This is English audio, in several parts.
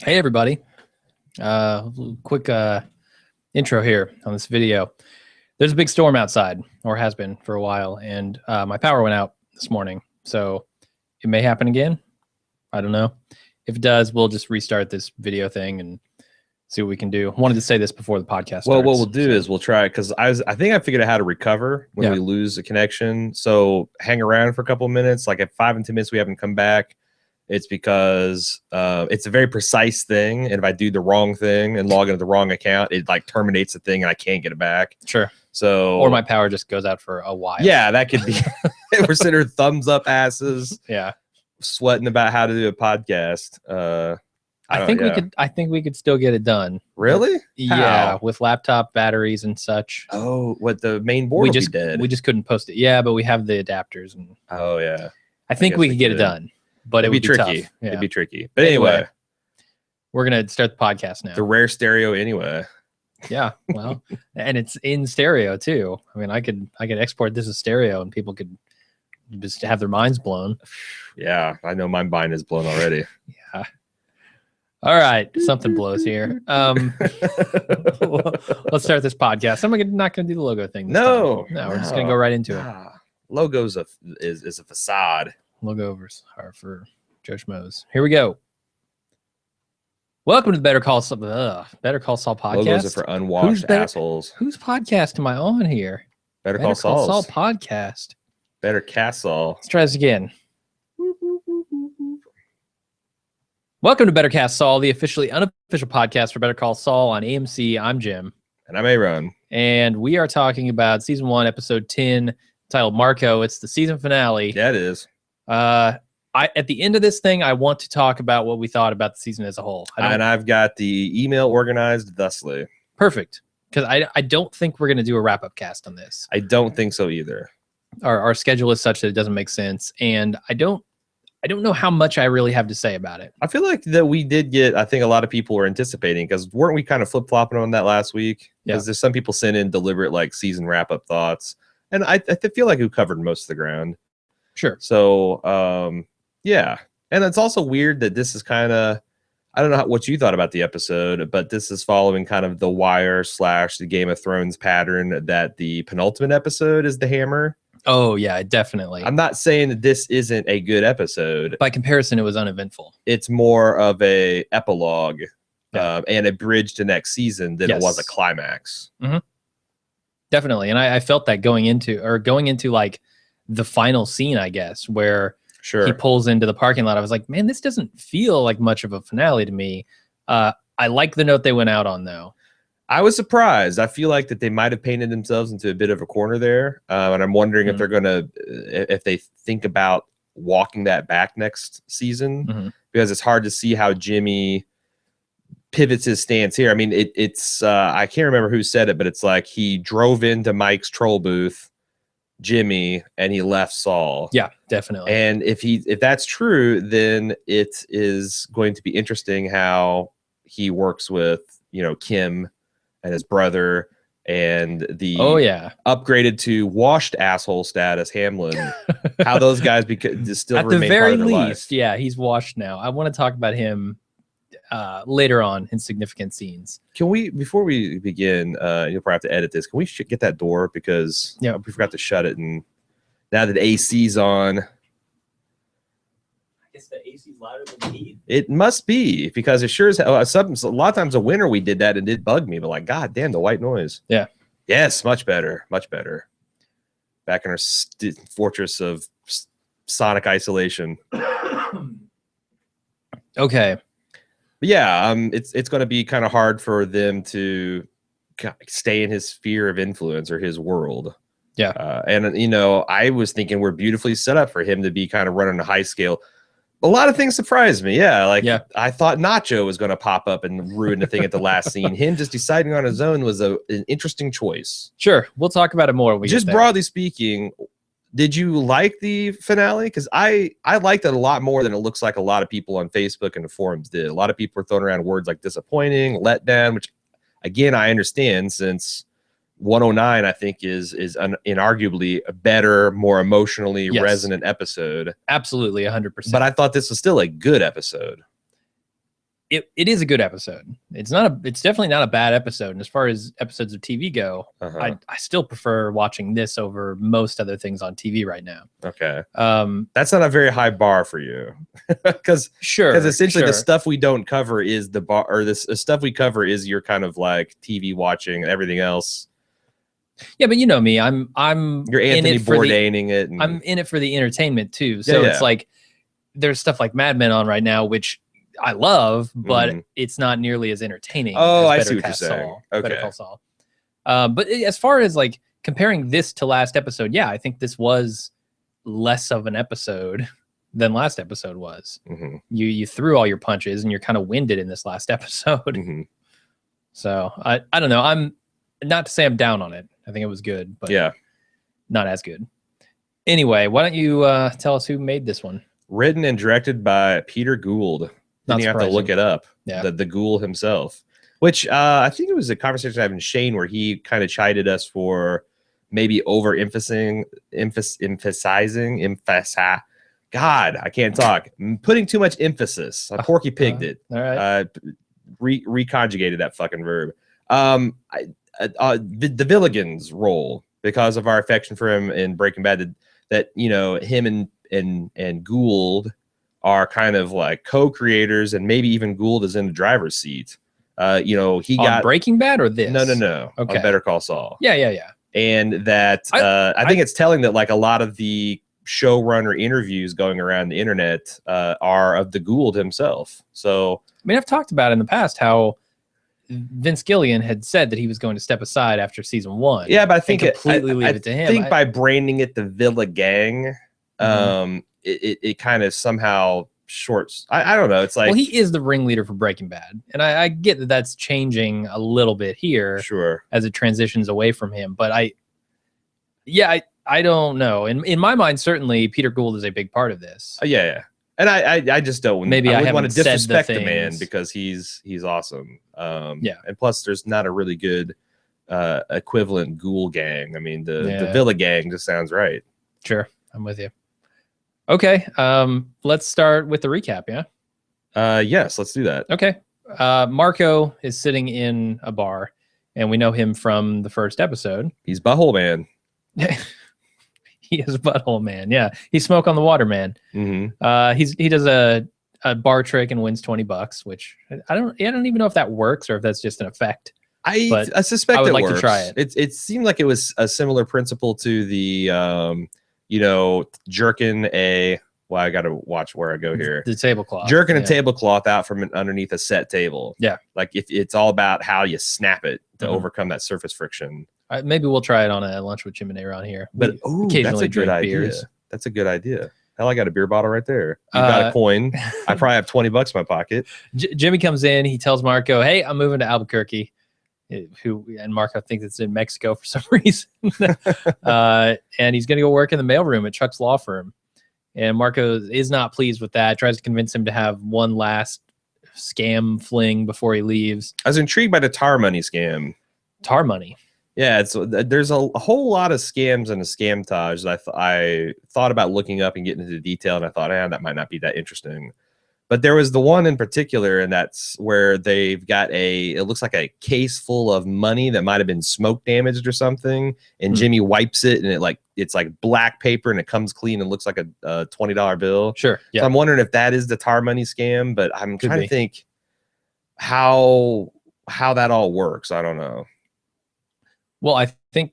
Hey everybody, quick intro here on this video. There's a big storm outside, or has been for a while, and my power went out this morning, so it may happen again. I don't know. If it does, we'll just restart this video thing and see what we can do. I wanted to say this before the podcast starts. Well, what we'll do is we'll try, because I think I figured out how to recover when we lose a connection. So hang around for a couple of minutes. Like at 5 and 10 minutes we haven't come back, it's because it's a very precise thing, and if I do the wrong thing and log into the wrong account, it like terminates the thing and I can't get it back. Sure. So or my power just goes out for a while. Yeah, that could be. We're sitting here thumbs up asses. Yeah. Sweating about how to do a podcast. I think we could still get it done. Really? Yeah, How? with laptop batteries and such. Oh, what the main board we just couldn't post it. Yeah, but we have the adapters and oh yeah. I think we could get it done, but it would be tricky. Tough. Yeah. It'd be tricky. But anyway, we're gonna start the podcast now. The rare stereo anyway. Yeah, well, and it's in stereo too. I mean, I could export this as stereo and people could just have their minds blown. Yeah, I know my mind is blown already. Yeah. All right, something blows here. Let's start this podcast. I'm not going to do the logo thing. No, we're just going to go right into it. Logos is a facade. Logos are for Joe Schmoes. Here we go. Welcome to the Better Call Saul podcast. Logos are for unwashed assholes. Whose podcast am I on here? Better Call Saul podcast. Better Castle. Let's try this again. Welcome to Better Cast Saul, the officially unofficial podcast for Better Call Saul on AMC. I'm Jim. And I'm Aaron. And we are talking about season 1, episode 10, titled Marco. It's the season finale. Yeah, it is. At the end of this thing, I want to talk about what we thought about the season as a whole. And I've got the email organized thusly. Perfect. Because I don't think we're going to do a wrap-up cast on this. I don't think so either. Our schedule is such that it doesn't make sense. And I don't know how much I really have to say about it. I feel like that we did get, I think a lot of people were anticipating, because weren't we kind of flip-flopping on that last week? Because there's some people sent in deliberate like season wrap-up thoughts. And I feel like we covered most of the ground. Sure. So, yeah. And it's also weird that this is kind of, I don't know what you thought about the episode, but this is following kind of the Wire / the Game of Thrones pattern that the penultimate episode is the hammer. Oh, yeah, definitely. I'm not saying that this isn't a good episode. By comparison, it was uneventful. It's more of a epilogue and a bridge to next season than it was a climax. Mm-hmm. Definitely. And I felt that going into like the final scene, I guess, where he pulls into the parking lot. I was like, man, this doesn't feel like much of a finale to me. I like the note they went out on, though. I was surprised. I feel like that they might have painted themselves into a bit of a corner there. And I'm wondering if they're going to, if they think about walking that back next season, because it's hard to see how Jimmy pivots his stance here. I mean, it's I can't remember who said it, but it's like he drove into Mike's troll booth, Jimmy, and he left Saul. Yeah, definitely. And if that's true, then it is going to be interesting how he works with, Kim and his brother and the upgraded to washed asshole status Hamlin. How those guys still at the very least, yeah, he's washed now. I want to talk about him later on in significant scenes. Can we, before we begin, you'll probably have to edit this. Can we get that door, because we forgot to shut it, and now that AC's on. Is the AC louder than the heat? It must be, because it sure as hell, a lot of times a winter we did that and it bugged me, but like, god damn, the white noise. Yeah. Yes, much better. Back in our fortress of sonic isolation. Okay. But yeah, it's going to be kind of hard for them to stay in his sphere of influence or his world. Yeah. And I was thinking we're beautifully set up for him to be kind of running a high scale. A lot of things surprised me. Yeah, I thought Nacho was going to pop up and ruin the thing at the last scene. Him just deciding on his own was an interesting choice. Sure, we'll talk about it more when we just get there. Broadly speaking, did you like the finale? Because I liked it a lot more than it looks like a lot of people on Facebook and the forums did. A lot of people were throwing around words like disappointing, letdown, which again I understand, since 109, I think, is inarguably a better, more emotionally resonant episode. Absolutely, 100%. But I thought this was still a good episode. it is a good episode. It's definitely not a bad episode. And as far as episodes of TV go, I still prefer watching this over most other things on TV right now. Okay. That's not a very high bar for you. Because essentially the stuff we don't cover is the bar, or the stuff we cover is your kind of like TV watching and everything else. Yeah, but you know me, you're Anthony Bourdaining it. And, I'm in it for the entertainment too. So it's like there's stuff like Mad Men on right now, which I love, but it's not nearly as entertaining. Oh, as I see what you're saying. Okay. Better Call Saul. But as far as like comparing this to last episode, yeah, I think this was less of an episode than last episode was. You threw all your punches and you're kind of winded in this last episode. So I don't know. I'm not to say I'm down on it. I think it was good, but not as good. Anyway, why don't you tell us who made this one? Written and directed by Peter Gould. Then you have to look it up. Yeah. The Gould himself, which I think it was a conversation I had with Shane where he kind of chided us for maybe emphasizing. God, I can't talk. Putting too much emphasis. I Porky Pigged it. All right. Reconjugated that fucking verb. The Villigan's role, because of our affection for him in Breaking Bad, that you know him and Gould are kind of like co-creators, and maybe even Gould is in the driver's seat. You know, he got Breaking Bad or this? No. Okay. On Better Call Saul. Yeah. And that I think it's telling that like a lot of the showrunner interviews going around the internet are of the Gould himself. So I mean, I've talked about in the past how Vince Gilligan had said that he was going to step aside after season 1. Yeah, but I think completely leave it to him. I think by branding it the Villa Gang, it kind of somehow shorts. I don't know. It's like, well, he is the ringleader for Breaking Bad, and I get that that's changing a little bit here, sure, as it transitions away from him. But I don't know. In my mind, certainly Peter Gould is a big part of this. Yeah. And I just don't. Maybe I wouldn't want to disrespect the man things. because he's awesome. Yeah, and plus there's not a really good equivalent Gould gang. I mean the Villa Gang just sounds right. Sure, I'm with you. Okay, let's start with the recap. Yeah. Yes, let's do that. Okay. Marco is sitting in a bar, and we know him from the first episode. He's Butthole Man. He is Butthole Man. Yeah, he's Smoke on the Water Man. He does a bar trick and wins $20, which I don't even know if that works or if that's just an effect. I suspect I would it like works. to try it. It seemed like it was a similar principle to the jerking a. Well, I got to watch where I go here. The tablecloth. Jerking a tablecloth out from underneath a set table. Yeah. Like if it's all about how you snap it to overcome that surface friction. Maybe we'll try it on a lunch with Jim and A around here. But occasionally that's a good idea. Beers. That's a good idea. Hell, I got a beer bottle right there. You got a coin. I probably have $20 in my pocket. Jimmy comes in. He tells Marco, "Hey, I'm moving to Albuquerque." And Marco thinks it's in Mexico for some reason. And he's going to go work in the mailroom at Chuck's law firm. And Marco is not pleased with that. Tries to convince him to have one last scam fling before he leaves. I was intrigued by the tar money scam. Tar money. Yeah, there's a whole lot of scams and a scamtage that I thought about looking up and getting into detail, and I thought, that might not be that interesting. But there was the one in particular, and that's where they've got it looks like a case full of money that might have been smoke damaged or something, and Jimmy wipes it, and it's like black paper, and it comes clean and looks like a $20 bill. Sure. Yeah. So I'm wondering if that is the tar money scam, but I'm trying to think how that all works. I don't know. Well, I think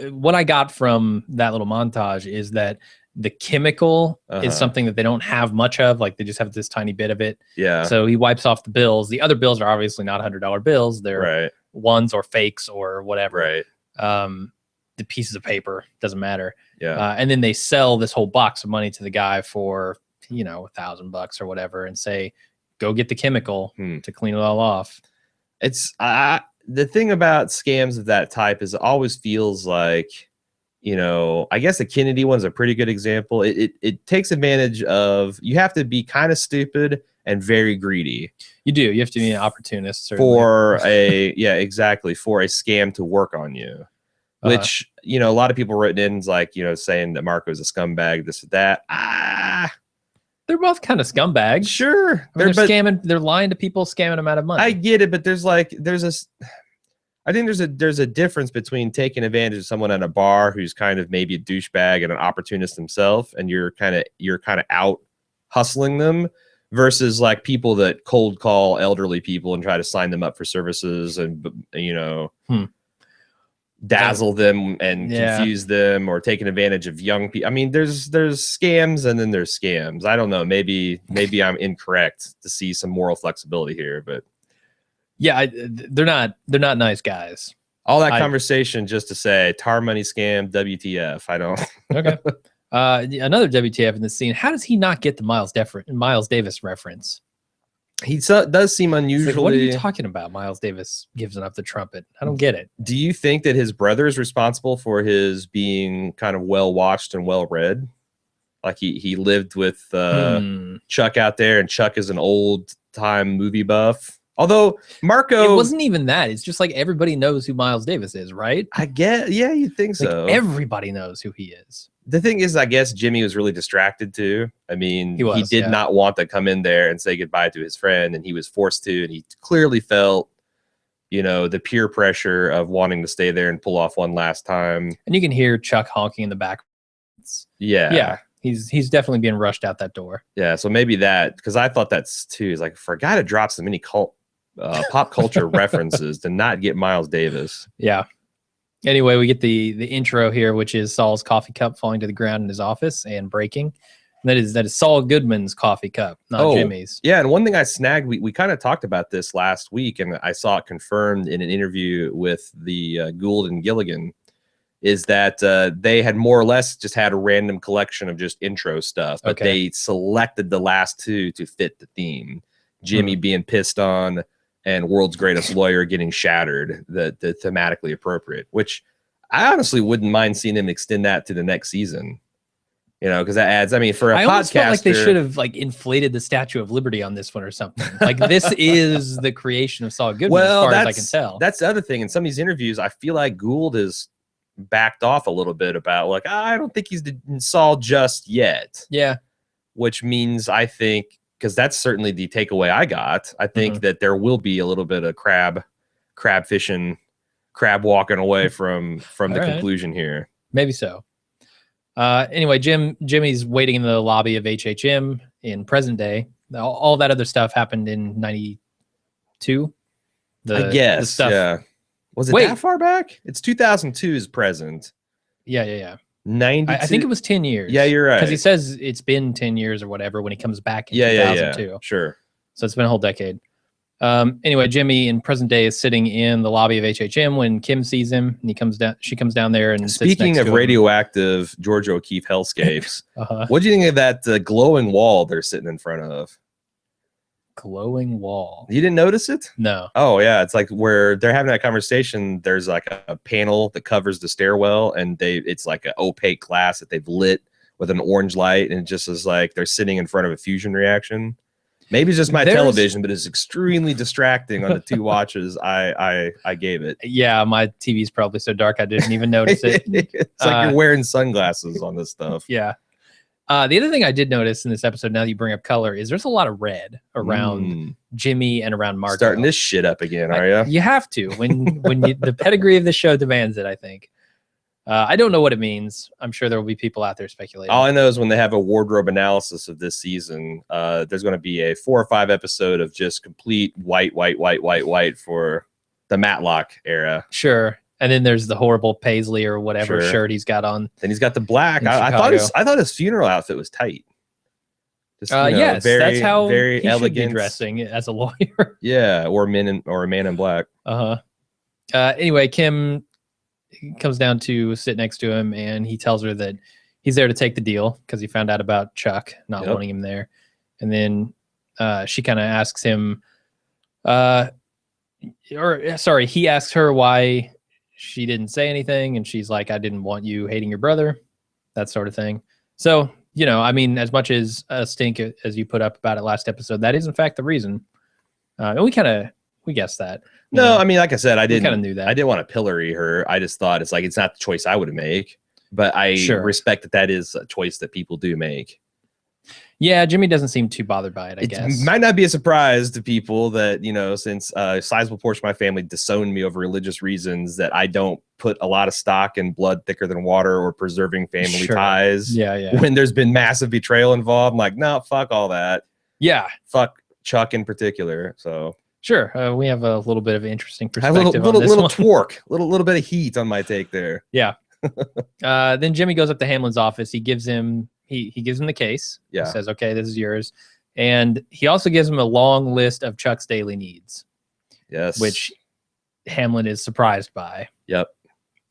what I got from that little montage is that the chemical is something that they don't have much of. Like they just have this tiny bit of it. Yeah. So he wipes off the bills. The other bills are obviously not $100 bills. They're ones or fakes or whatever. Right. The pieces of paper, doesn't matter. Yeah. And then they sell this whole box of money to the guy for, $1,000 or whatever, and say, go get the chemical to clean it all off. It's the thing about scams of that type is it always feels like, I guess the Kennedy one's a pretty good example. It takes advantage of, you have to be kind of stupid and very greedy. You do. You have to be an opportunist. Certainly. For a scam to work on you, which, a lot of people written in like, saying that Marco's a scumbag, this or that. They're both kind of scumbags. Sure, I mean, they're scamming. They're lying to people, scamming them out of money. I get it, but I think there's a difference between taking advantage of someone at a bar who's kind of maybe a douchebag and an opportunist himself, and you're kind of out hustling them, versus like people that cold call elderly people and try to sign them up for services and dazzle them and confuse them, or taking advantage of young people. I mean, there's scams and then there's scams. I don't know. Maybe I'm incorrect to see some moral flexibility here, but yeah, they're not nice guys. All that conversation just to say tar money scam, WTF. I don't. Okay. Another WTF in the scene. How does he not get the Miles Davis reference? He does seem unusually. Like, what are you talking about? Miles Davis gives up the trumpet. I don't get it. Do you think that his brother is responsible for his being kind of well watched and well read? Like he lived with Chuck out there, and Chuck is an old time movie buff. Although Marco, it wasn't even that. It's just like everybody knows who Miles Davis is, right? I get, yeah, you think so. Everybody knows who he is. The thing is, I guess Jimmy was really distracted too. I mean, he did not want to come in there and say goodbye to his friend, and he was forced to, and he clearly felt, the peer pressure of wanting to stay there and pull off one last time. And you can hear Chuck honking in the back. Yeah. He's definitely being rushed out that door. Yeah, so maybe that, because I thought that's too, is like, for a guy to drop so many pop culture references to not get Miles Davis. Yeah. Anyway, we get the intro here, which is Saul's coffee cup falling to the ground in his office and breaking. And that is Saul Goodman's coffee cup, not Jimmy's. Yeah, and one thing I snagged, we kind of talked about this last week, and I saw it confirmed in an interview with the Gould and Gilligan, is that they had more or less just had a random collection of just intro stuff, but they selected the last two to fit the theme. Jimmy being pissed on, and World's Greatest Lawyer getting shattered, the thematically appropriate, which I honestly wouldn't mind seeing them extend that to the next season. Because that adds, I mean, for a podcaster. Almost felt like they should have inflated the Statue of Liberty on this one or something. Like, this is the creation of Saul Goodman, as far as I can tell. That's the other thing. In some of these interviews, I feel like Gould has backed off a little bit about, like, I don't think he's Saul just yet. Yeah. Which means, I think, because that's certainly the takeaway I got. I think that there will be a little bit of crab fishing, crab walking away from the conclusion here. Maybe so. Anyway, Jimmy's waiting in the lobby of HHM in present day. All that other stuff happened in 92. I guess. The stuff. Yeah. Was it that far back? It's 2002's present. Yeah. 92. I think it was 10 years. Yeah, you're right. Because he says it's been 10 years or whatever when he comes back in 2002. Yeah. Sure. So it's been a whole decade. Anyway, Jimmy in present day is sitting in the lobby of HHM when Kim sees him, and she comes down there and speaking of radioactive George O'Keeffe hellscapes, what do you think of that glowing wall they're sitting in front of? Glowing wall. You didn't notice it? No. Oh yeah, it's like where they're having that conversation. There's like a panel that covers the stairwell, and it's like an opaque glass that they've lit with an orange light, and it just is like they're sitting in front of a fusion reaction. Maybe it's just my television, but it's extremely distracting on the two watches I gave it. Yeah, my TV's probably so dark I didn't even notice it. It's like you're wearing sunglasses on this stuff. Yeah. The other thing I did notice in this episode, now that you bring up color, is there's a lot of red around Jimmy and around Marco. Starting this shit up again, are you? You have to when the pedigree of the show demands it, I think. I don't know what it means. I'm sure there will be people out there speculating. All I know is when they have a wardrobe analysis of this season, there's going to be a 4 or 5 episode of just complete white for the Matlock era. Sure. And then there's the horrible paisley or whatever shirt he's got on. Then he's got the black. I thought his funeral outfit was tight. Just, yes, that's how very he elegant. Should be dressing as a lawyer. Yeah, or a man in black. Anyway, Kim comes down to sit next to him, and he tells her that he's there to take the deal because he found out about Chuck not wanting him there. And then she kind of asks him, he asks her why she didn't say anything, and she's like, I didn't want you hating your brother, that sort of thing. So, I mean, as much as a stink as you put up about it last episode, that is in fact the reason. And we guessed that. No, I mean, like I said, I didn't knew that. I didn't want to pillory her. I just thought it's not the choice I would make, but I respect that is a choice that people do make. Yeah, Jimmy doesn't seem too bothered by it, I guess. It might not be a surprise to people that, since a sizable portion of my family disowned me over religious reasons, that I don't put a lot of stock in blood thicker than water or preserving family ties. Yeah. When there's been massive betrayal involved, I'm like, no, fuck all that. Yeah. Fuck Chuck in particular. So sure, we have a little bit of interesting perspective. Little torque, little bit of heat on my take there. Yeah. Then Jimmy goes up to Hamlin's office. He gives him the case. Yeah. He says, okay, this is yours. And he also gives him a long list of Chuck's daily needs. Yes. Which Hamlin is surprised by. Yep.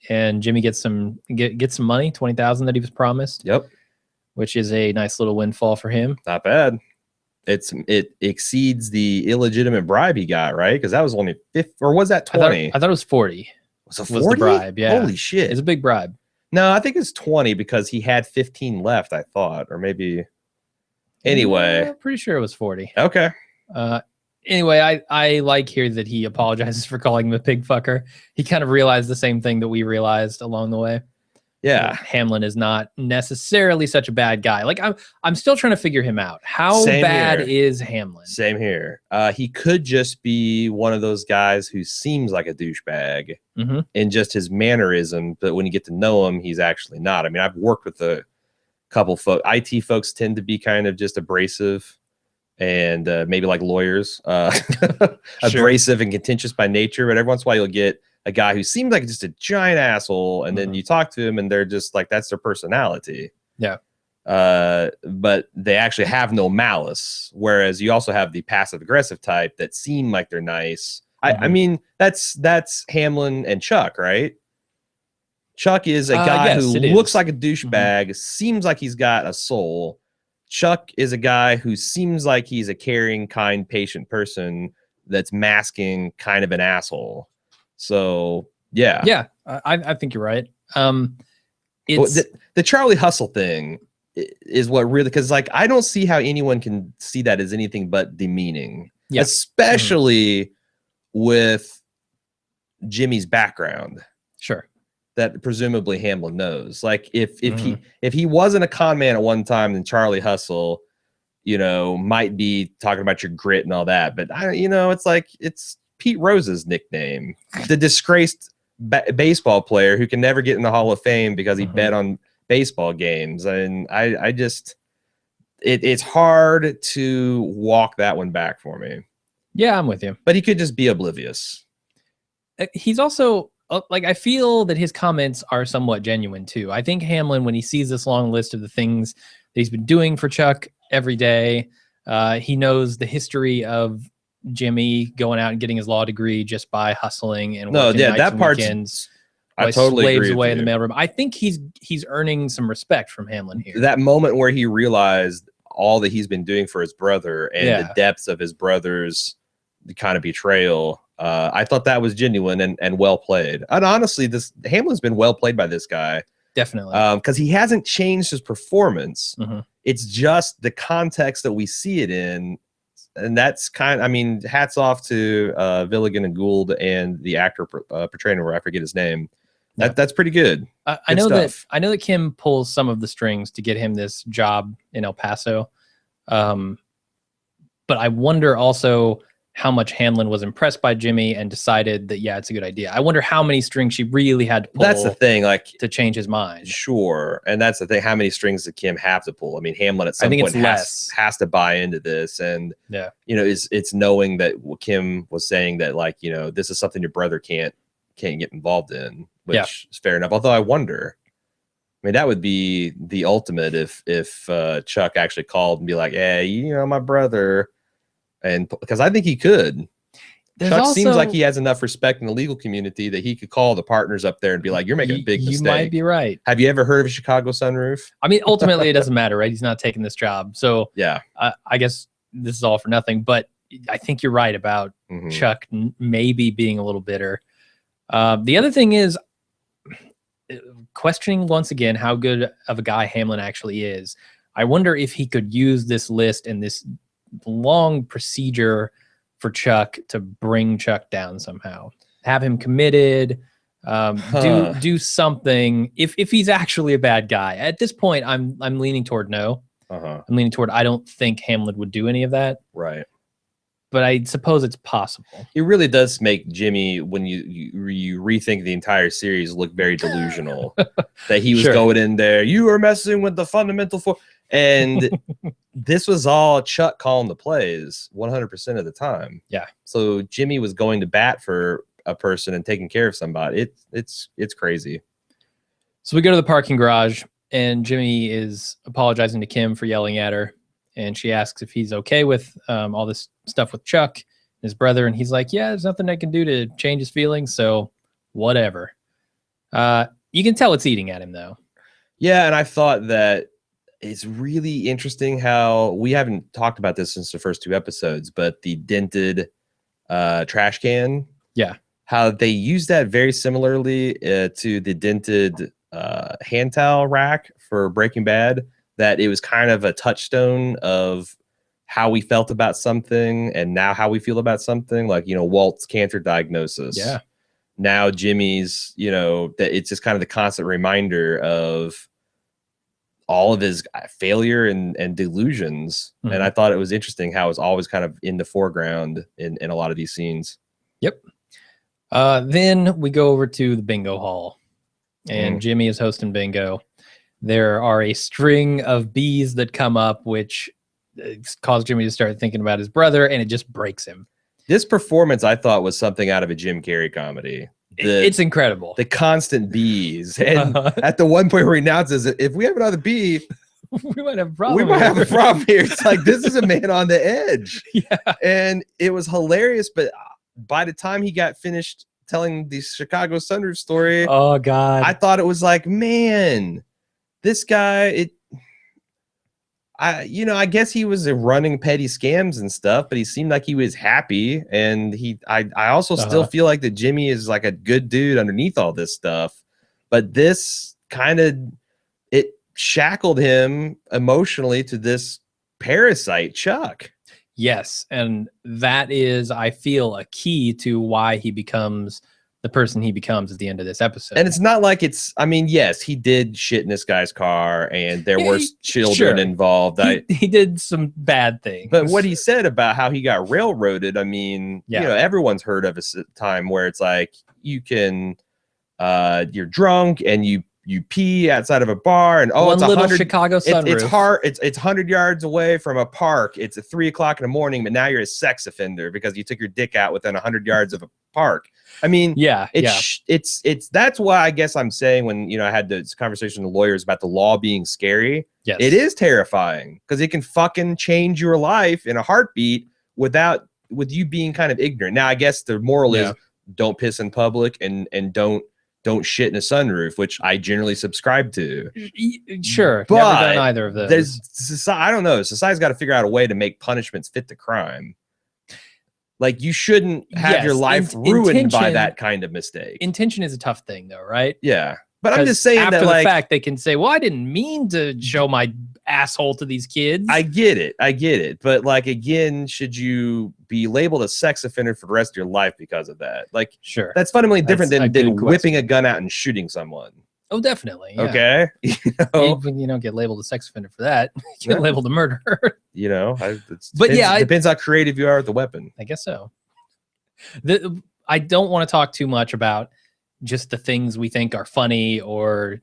And Jimmy gets some money, $20,000 that he was promised. Yep. Which is a nice little windfall for him. Not bad. It exceeds the illegitimate bribe he got, right? Because that was only 50, or was that 20? I thought it was 40. Was it 40? Was the bribe? Yeah. Holy shit! It's a big bribe. No, I think it's 20 because he had 15 left. I thought, or maybe. Anyway, I'm pretty sure it was 40. Okay. Anyway, I like here that he apologizes for calling him a pig fucker. He kind of realized the same thing that we realized along the way. Yeah, Hamlin is not necessarily such a bad guy. Like I'm still trying to figure him out. How bad is Hamlin? Same here. He could just be one of those guys who seems like a douchebag in just his mannerism, but when you get to know him, he's actually not. I mean, I've worked with a couple folks. IT folks tend to be kind of just abrasive and maybe like lawyers, abrasive and contentious by nature. But every once in a while, you'll get a guy who seems like just a giant asshole, and then you talk to him and they're just like, that's their personality. Yeah. But they actually have no malice. Whereas you also have the passive aggressive type that seem like they're nice. I mean, that's Hamlin and Chuck, right? Chuck is a guy who looks like a douchebag, seems like he's got a soul. Chuck is a guy who seems like he's a caring, kind, patient person that's masking kind of an asshole. So yeah, I think you're right. It's the Charlie Hustle thing is what really, because like I don't see how anyone can see that as anything but demeaning, especially with Jimmy's background. Sure, that presumably Hamlin knows. Like if he wasn't a con man at one time, then Charlie Hustle, might be talking about your grit and all that. But it's like it's Pete Rose's nickname, the disgraced baseball player who can never get in the Hall of Fame because he bet on baseball games. And I just, it's hard to walk that one back for me. Yeah, I'm with you. But he could just be oblivious. He's also like, I feel that his comments are somewhat genuine too. I think Hamlin, when he sees this long list of the things that he's been doing for Chuck every day, he knows the history of Jimmy going out and getting his law degree just by hustling and working that part I totally slaves agree away with in the you. mailroom. I think he's earning some respect from Hamlin here. That moment where he realized all that he's been doing for his brother and the depths of his brother's kind of betrayal, I thought that was genuine and well played. And honestly, Hamlin's been well played by this guy. Definitely. Because he hasn't changed his performance. It's just the context that we see it in. And that's hats off to Villigan and Gould and the actor portraying him, where I forget his name. That's pretty good. I know that Kim pulls some of the strings to get him this job in El Paso. But I wonder also how much Hamlin was impressed by Jimmy and decided that, it's a good idea. I wonder how many strings she really had to pull. That's the thing, like, to change his mind. Sure. And that's the thing. How many strings did Kim have to pull? I mean, Hamlin at some point has to buy into this. And, it's knowing that Kim was saying that, like, this is something your brother can't get involved in, which is fair enough. Although I wonder, I mean, that would be the ultimate if Chuck actually called and be like, hey, my brother. And because I think he could. Chuck seems like he has enough respect in the legal community that he could call the partners up there and be like, you're making a big mistake. You might be right. Have you ever heard of a Chicago sunroof? I mean, ultimately, it doesn't matter, right? He's not taking this job. So yeah, I guess this is all for nothing. But I think you're right about Chuck maybe being a little bitter. The other thing is questioning once again how good of a guy Hamlin actually is. I wonder if he could use this list and this long procedure for Chuck to bring Chuck down somehow. Have him committed, do something if he's actually a bad guy. At this point, I'm leaning toward no. I'm leaning toward I don't think Hamlin would do any of that. Right. But I suppose it's possible. It really does make Jimmy, when you rethink the entire series, look very delusional. That he was going in there, you were messing with the fundamental and this was all Chuck calling the plays 100% of the time. Yeah. So Jimmy was going to bat for a person and taking care of somebody. It's crazy. So we go to the parking garage, and Jimmy is apologizing to Kim for yelling at her. And she asks if he's okay with all this stuff with Chuck, his brother. And he's like, yeah, there's nothing I can do to change his feelings. So whatever. You can tell it's eating at him, though. Yeah. And I thought that it's really interesting how we haven't talked about this since the first 2 episodes, but the dented trash can. Yeah. How they use that very similarly to the dented hand towel rack for Breaking Bad. That it was kind of a touchstone of how we felt about something and now how we feel about something, like, Walt's cancer diagnosis. Yeah. Now Jimmy's, that it's just kind of the constant reminder of all of his failure and delusions. Mm-hmm. And I thought it was interesting how it was always kind of in the foreground in a lot of these scenes. Yep. Then we go over to the bingo hall, and Jimmy is hosting bingo. There are a string of bees that come up, which cause Jimmy to start thinking about his brother, and it just breaks him. This performance, I thought, was something out of a Jim Carrey comedy. It's incredible. The constant bees. And at the one point where he announces, if we have another bee, we might have a problem. We might have a problem here. It's like, this is a man on the edge. Yeah. And it was hilarious, but by the time he got finished telling the Chicago Sunroof story, oh God, I thought it was like, man, this guy, I guess he was running petty scams and stuff, but he seemed like he was happy. And I also still feel like that Jimmy is like a good dude underneath all this stuff, but this kind of, it shackled him emotionally to this parasite, Chuck. Yes. And that is, I feel, a key to why he becomes the person he becomes at the end of this episode. And it's not like yes, he did shit in this guy's car and there were children involved. He did some bad things. But what he said about how he got railroaded, everyone's heard of a time where it's like you can, you're drunk and you pee outside of a bar, and it's 100 Chicago sunroof. It's 100 yards away from a park. It's at 3 o'clock in the morning, but now you're a sex offender because you took your dick out within 100 yards of a park. It's that's why I guess I'm saying when I had this conversation with the lawyers about the law being scary. Yes, it is terrifying because it can fucking change your life in a heartbeat with you being kind of ignorant. Now I guess the moral is don't piss in public and don't shit in a sunroof, which I generally subscribe to. Sure, but never done either of those. I don't know. Society's got to figure out a way to make punishments fit the crime. Like, you shouldn't have your life ruined by that kind of mistake. Intention is a tough thing, though, right? Yeah. But I'm just saying after that, the fact, they can say, well, I didn't mean to show my asshole to these kids. I get it. But, again, should you be labeled a sex offender for the rest of your life because of that? Sure. That's fundamentally different than whipping a gun out and shooting someone. Oh, definitely. Yeah. Okay. You don't get labeled a sex offender for that. You get labeled a murderer. It depends how creative you are with the weapon. I guess so. I don't want to talk too much about just the things we think are funny or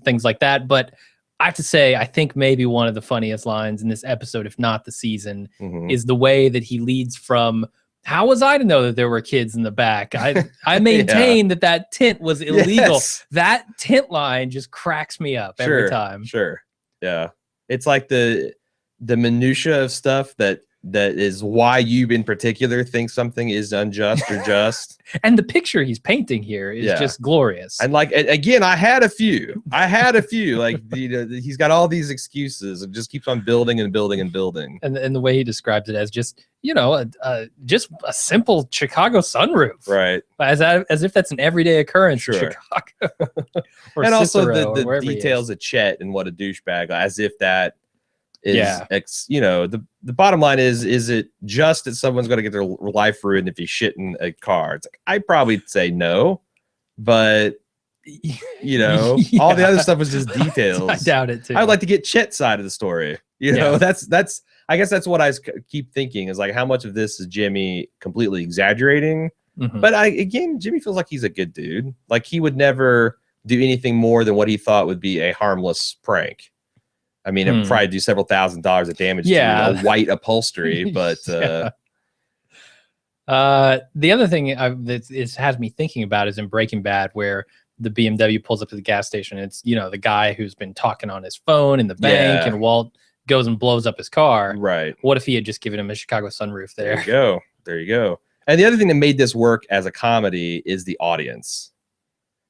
things like that. But I have to say, I think maybe one of the funniest lines in this episode, if not the season, is the way that he leads from, how was I to know that there were kids in the back? I maintain that tent was illegal. Yes. That tent line just cracks me up every time. Sure. Yeah. It's like the minutia of stuff that is why you in particular think something is unjust or just. And the picture he's painting here is just glorious. And again, I had a few. He's got all these excuses and just keeps on building and building and building. And the way he describes it as just, just a simple Chicago sunroof. Right. As if that's an everyday occurrence in Chicago. And also the details of Chet and what a douchebag, as if that is, the bottom line is it just that someone's going to get their life ruined if you shit in a car? It's like, I'd probably say no, but You know, all the other stuff was just details. I doubt it too. I'd like to get Chet's side of the story. You know, that's I guess that's what I keep thinking is like, how much of this is Jimmy completely exaggerating? But again, Jimmy feels like he's a good dude. Like he would never do anything more than what he thought would be a harmless prank. I mean, it'd probably do several $1,000s of damage to a white upholstery, but the other thing that has me thinking about is in Breaking Bad, where the BMW pulls up to the gas station. It's, you know, the guy who's been talking on his phone in the bank, and Walt goes and blows up his car. Right. What if he had just given him a Chicago sunroof there? There you go. There you go. And the other thing that made this work as a comedy is the audience.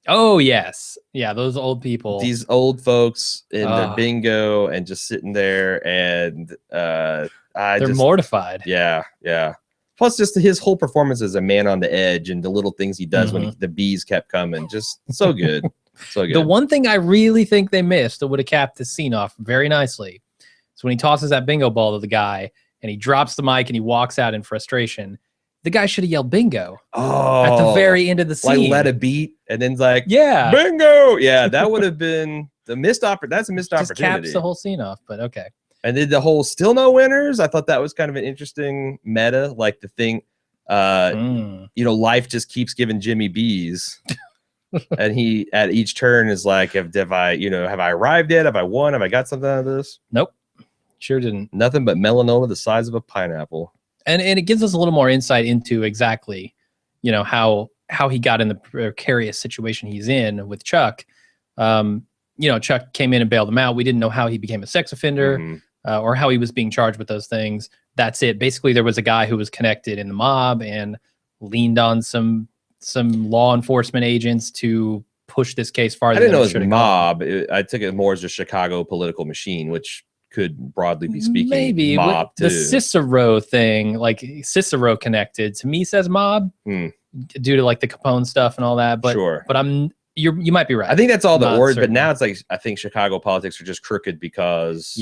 Oh, yes. Yeah, those old people. These old folks in their bingo and just sitting there, and they're mortified. Yeah, yeah. Plus, just his whole performance as a man on the edge and the little things he does when the bees kept coming. Just so good. So good. The one thing I really think they missed that would have capped the scene off very nicely is when he tosses that bingo ball to the guy and he drops the mic and he walks out in frustration. The guy should have yelled bingo at the very end of the scene. Like let a beat and then like, yeah, bingo. Yeah, that would have been the missed opportunity. That's a missed opportunity. Caps the whole scene off, but okay. And then the whole still no winners. I thought that was kind of an interesting meta, like the thing, you know, life just keeps giving Jimmy B's. And he at each turn is like, have I arrived yet? Have I won? Have I got something out of this? Nope. Sure didn't. Nothing but melanoma the size of a pineapple. And it gives us a little more insight into exactly, you know, how he got in the precarious situation he's in with Chuck. You know, Chuck came in and bailed him out. We didn't know how he became a sex offender. Or how he was being charged with those things. That's it. Basically, there was a guy who was connected in the mob and leaned on some law enforcement agents to push this case farther. I didn't know it was mob. I took it more as a Chicago political machine, which could broadly be speaking maybe mob too. The Cicero thing, like Cicero connected to me says mob due to like the Capone stuff and all that. But but you might be right. I think that's all the word, but now it's like I think Chicago politics are just crooked because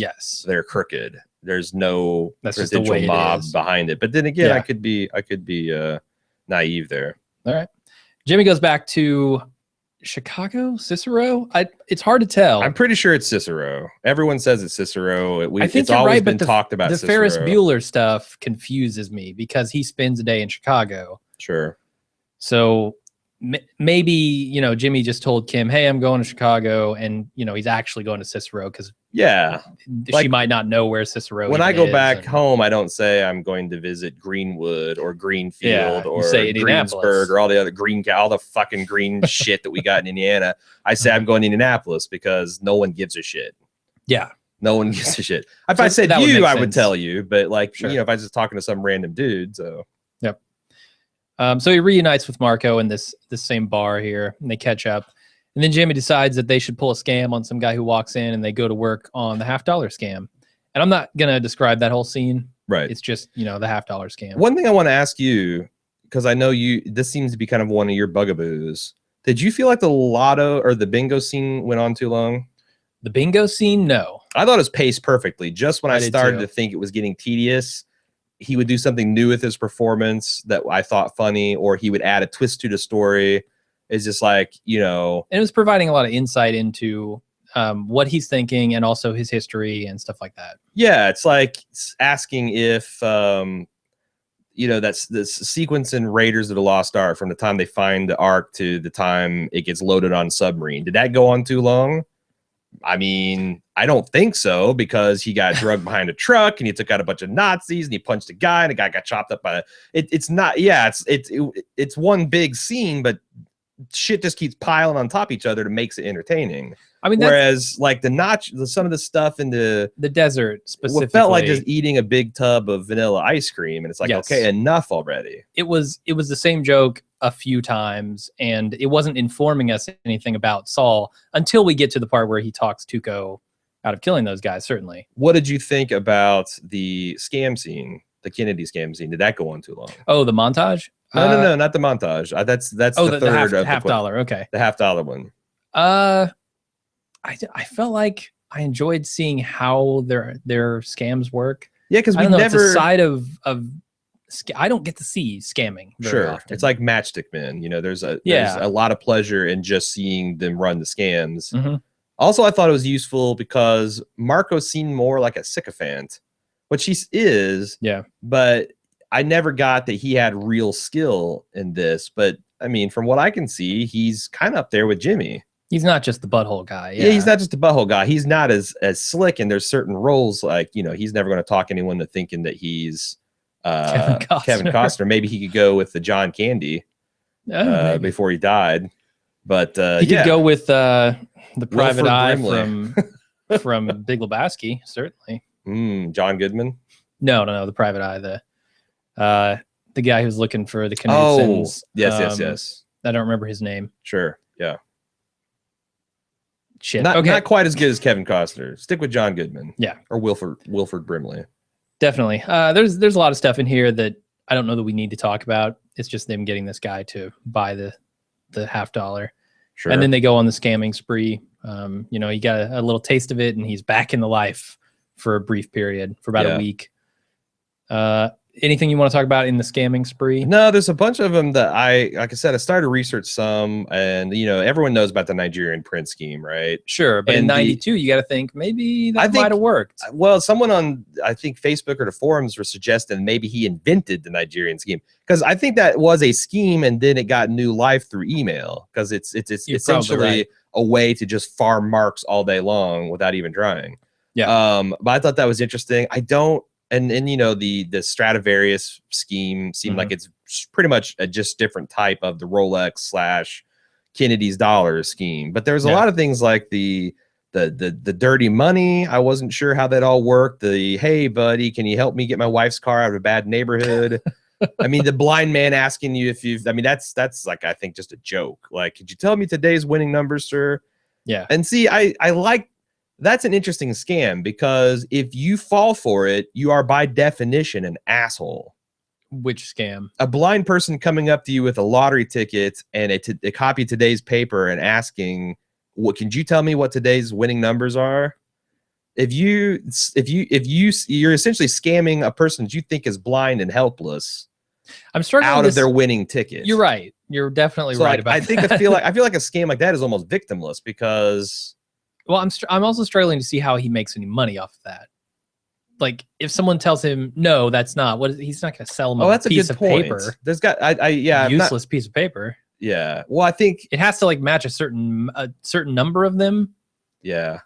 they're crooked. There's no potential mob behind it. But then again, I could be naive there. All right. Jimmy goes back to Chicago, Cicero. It's hard to tell. I'm pretty sure it's Cicero. Everyone says it's Cicero. I think it's always been talked about. The Cicero. Ferris Bueller stuff confuses me because he spends a day in Chicago. Sure. So maybe, you know, Jimmy just told Kim, hey, I'm going to Chicago, and, you know, he's actually going to Cicero because she might not know where Cicero is. When I go back home, I don't say I'm going to visit Greenwood or Greenfield or Greensburg or all the fucking green shit that we got in Indiana. I say I'm going to Indianapolis because no one gives a shit. Yeah. No one gives a shit. If I said you, I would tell you, but like, you know, if I was just talking to some random dude, so. Yep. So he reunites with Marco in this same bar here, and they catch up. And then Jimmy decides that they should pull a scam on some guy who walks in, and they go to work on the $50 scam. And I'm not going to describe that whole scene. Right. It's just, you know, the $50 scam. One thing I want to ask you, because I know this seems to be kind of one of your bugaboos. Did you feel like the lotto or the bingo scene went on too long? The bingo scene? No. I thought it was paced perfectly. Just when I started to think it was getting tedious, he would do something new with his performance that I thought funny, or he would add a twist to the story. It's just like, you know. And it was providing a lot of insight into what he's thinking and also his history and stuff like that. Yeah, it's like asking if, you know, that's this sequence in Raiders of the Lost Ark from the time they find the Ark to the time it gets loaded on submarine. Did that go on too long? I mean, I don't think so, because he got drugged behind a truck and he took out a bunch of Nazis and he punched a guy and a guy got chopped up by it's not. Yeah, it's one big scene, but shit just keeps piling on top of each other to makes it entertaining. I mean, whereas like some of the stuff in the desert specifically felt like just eating a big tub of vanilla ice cream, and it's like, okay, enough already. It was the same joke a few times, and it wasn't informing us anything about Saul until we get to the part where he talks Tuco out of killing those guys. Certainly. What did you think about the scam scene, the Kennedy scam scene? Did that go on too long? Oh, the montage? No, not the montage. That's the third the half dollar. Okay, the $50 one. I felt like I enjoyed seeing how their scams work. Yeah, because we never it's a side of I don't get to see scamming very often. It's like Matchstick Men. You know, there's a lot of pleasure in just seeing them run the scams. Also, I thought it was useful because Marco seemed more like a sycophant, which he is. Yeah. But I never got that he had real skill in this. But I mean, from what I can see, he's kind of up there with Jimmy. He's not just the butthole guy. Yeah, he's not just a butthole guy. He's not as slick, and there's certain roles like, you know, he's never going to talk anyone to thinking that he's Kevin Costner. Maybe he could go with the John Candy before he died. But he could go with the private Wilford eye Brimley. from Big Lebowski, certainly. John Goodman. No, the private eye, the guy who's looking for the Knutsons. Oh, yes. I don't remember his name. Sure, yeah. Shit. Not quite as good as Kevin Costner. Stick with John Goodman. Yeah. Or Wilford Brimley. Definitely. There's a lot of stuff in here that I don't know that we need to talk about. It's just them getting this guy to buy the $50. Sure. And then they go on the scamming spree. You know, he got a little taste of it, and he's back in the life for a brief period, for about a week. Anything you want to talk about in the scamming spree? No, there's a bunch of them that like I said, I started to research some, and you know, everyone knows about the Nigerian prince scheme, right? Sure, but in '92, you got to think maybe that might have worked. Well, someone on, I think, Facebook or the forums were suggesting maybe he invented the Nigerian scheme, because I think that was a scheme, and then it got new life through email, because it's essentially a way to just farm marks all day long without even trying. Yeah. But I thought that was interesting. I don't. And you know, the Stradivarius scheme seemed like it's pretty much a just different type of the Rolex / Kennedy's dollar scheme. But there's a lot of things like the dirty money. I wasn't sure how that all worked. The, hey buddy, can you help me get my wife's car out of a bad neighborhood? I mean, the blind man asking you if you've. I mean, that's like, I think, just a joke. Like, could you tell me today's winning numbers, sir? Yeah. And see, I like. That's an interesting scam, because if you fall for it, you are by definition an asshole. Which scam? A blind person coming up to you with a lottery ticket and a copy of today's paper and asking, "What can you tell me what today's winning numbers are?" You're essentially scamming a person that you think is blind and helpless. I'm struggling out of their winning ticket. You're right. You're definitely right about that. I feel like a scam like that is almost victimless, because. Well, I'm also struggling to see how he makes any money off of that. Like, if someone tells him, no, that's not what, he's not going to sell him a piece of paper. There's got, useless piece of paper. Yeah. Well, I think it has to like match a certain number of them. Yeah.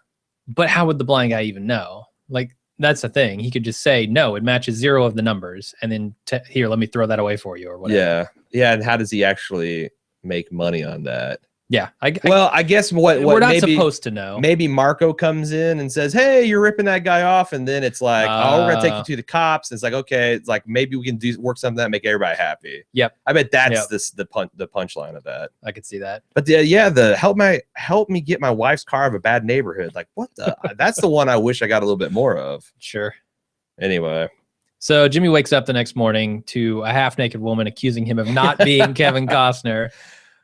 But how would the blind guy even know? Like, that's the thing. He could just say, no, it matches 0 of the numbers. And then here, let me throw that away for you or whatever. Yeah. Yeah. And how does he actually make money on that? Yeah. I guess what we're not supposed to know. Maybe Marco comes in and says, hey, you're ripping that guy off. And then it's like, oh, we're going to take you to the cops. And it's like, okay, it's like, maybe we can work something that make everybody happy. Yep. I bet that's the punchline of that. I could see that. But the help me get my wife's car out of a bad neighborhood. Like, what the? That's the one I wish I got a little bit more of. Sure. Anyway. So Jimmy wakes up the next morning to a half-naked woman accusing him of not being Kevin Costner.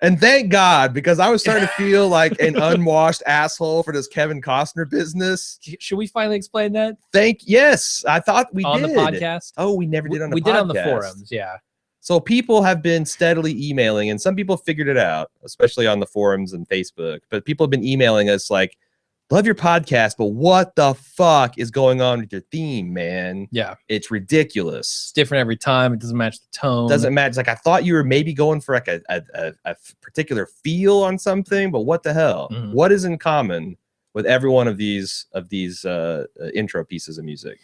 And thank God, because I was starting to feel like an unwashed asshole for this Kevin Costner business. Should we finally explain that? Yes, I thought we did. On the podcast? Oh, we never did on the podcast. We did on the forums, yeah. So people have been steadily emailing, and some people figured it out, especially on the forums and Facebook. But people have been emailing us like, love your podcast, but what the fuck is going on with your theme, man? Yeah. It's ridiculous. It's different every time. It doesn't match the tone. Doesn't match. Like, I thought you were maybe going for like a particular feel on something, but what the hell? Mm-hmm. What is in common with every one of these intro pieces of music?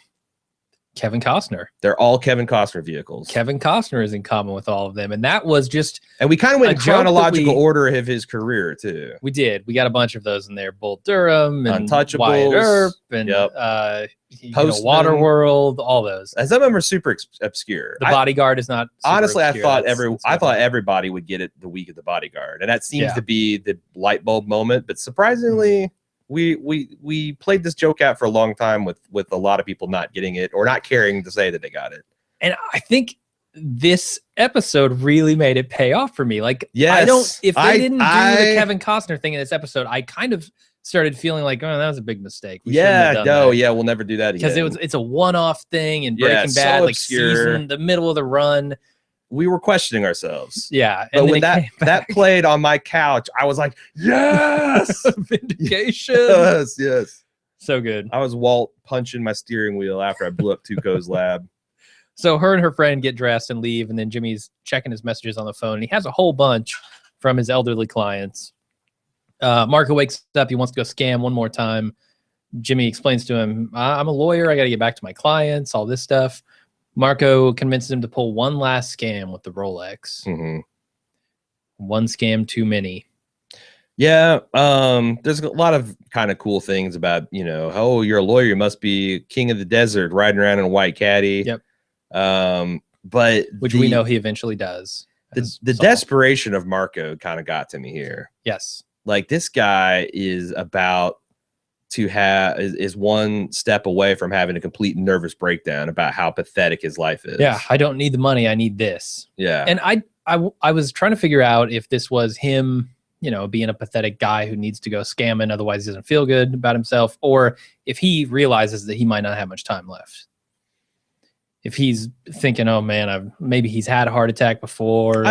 Kevin Costner. They're all Kevin Costner vehicles. Kevin Costner is in common with all of them. And that was just... And we kind of went in chronological order of his career, too. We did. We got a bunch of those in there. Bull Durham and Untouchables, Wyatt Earp and Waterworld, all those. And some of them are super obscure. The Bodyguard is not super honestly obscure. I thought everybody would get it the week of the Bodyguard. And that seems to be the light bulb moment. But surprisingly... We played this joke out for a long time with a lot of people not getting it or not caring to say that they got it. And I think this episode really made it pay off for me. Like, yes, if they didn't do the Kevin Costner thing in this episode, I kind of started feeling like, oh, that was a big mistake. We shouldn't have Yeah, done no, that. yeah, we'll never do that again. Because it's a one-off thing in Yeah, Breaking so Bad, like obscure. season, the middle of the run. We were questioning ourselves. Yeah. But And when that played on my couch, I was like, yes! Vindication. Yes, yes. So good. I was Walt punching my steering wheel after I blew up Tuco's lab. So her and her friend get dressed and leave, and then Jimmy's checking his messages on the phone, and he has a whole bunch from his elderly clients. Marco wakes up. He wants to go scam one more time. Jimmy explains to him, I'm a lawyer. I got to get back to my clients, all this stuff. Marco convinces him to pull one last scam with the Rolex. Mm-hmm. One scam too many. Yeah, there's a lot of kind of cool things about, oh, you're a lawyer, you must be king of the desert, riding around in a white caddy. Yep. But which we know he eventually does. The desperation of Marco kind of got to me here. Yes. Like, this guy is about to is one step away from having a complete nervous breakdown about how pathetic his life is. Yeah, I don't need the money. I need this. Yeah. And I was trying to figure out if this was him, being a pathetic guy who needs to go scamming, otherwise he doesn't feel good about himself, or if he realizes that he might not have much time left. If he's thinking, oh man, maybe he's had a heart attack before.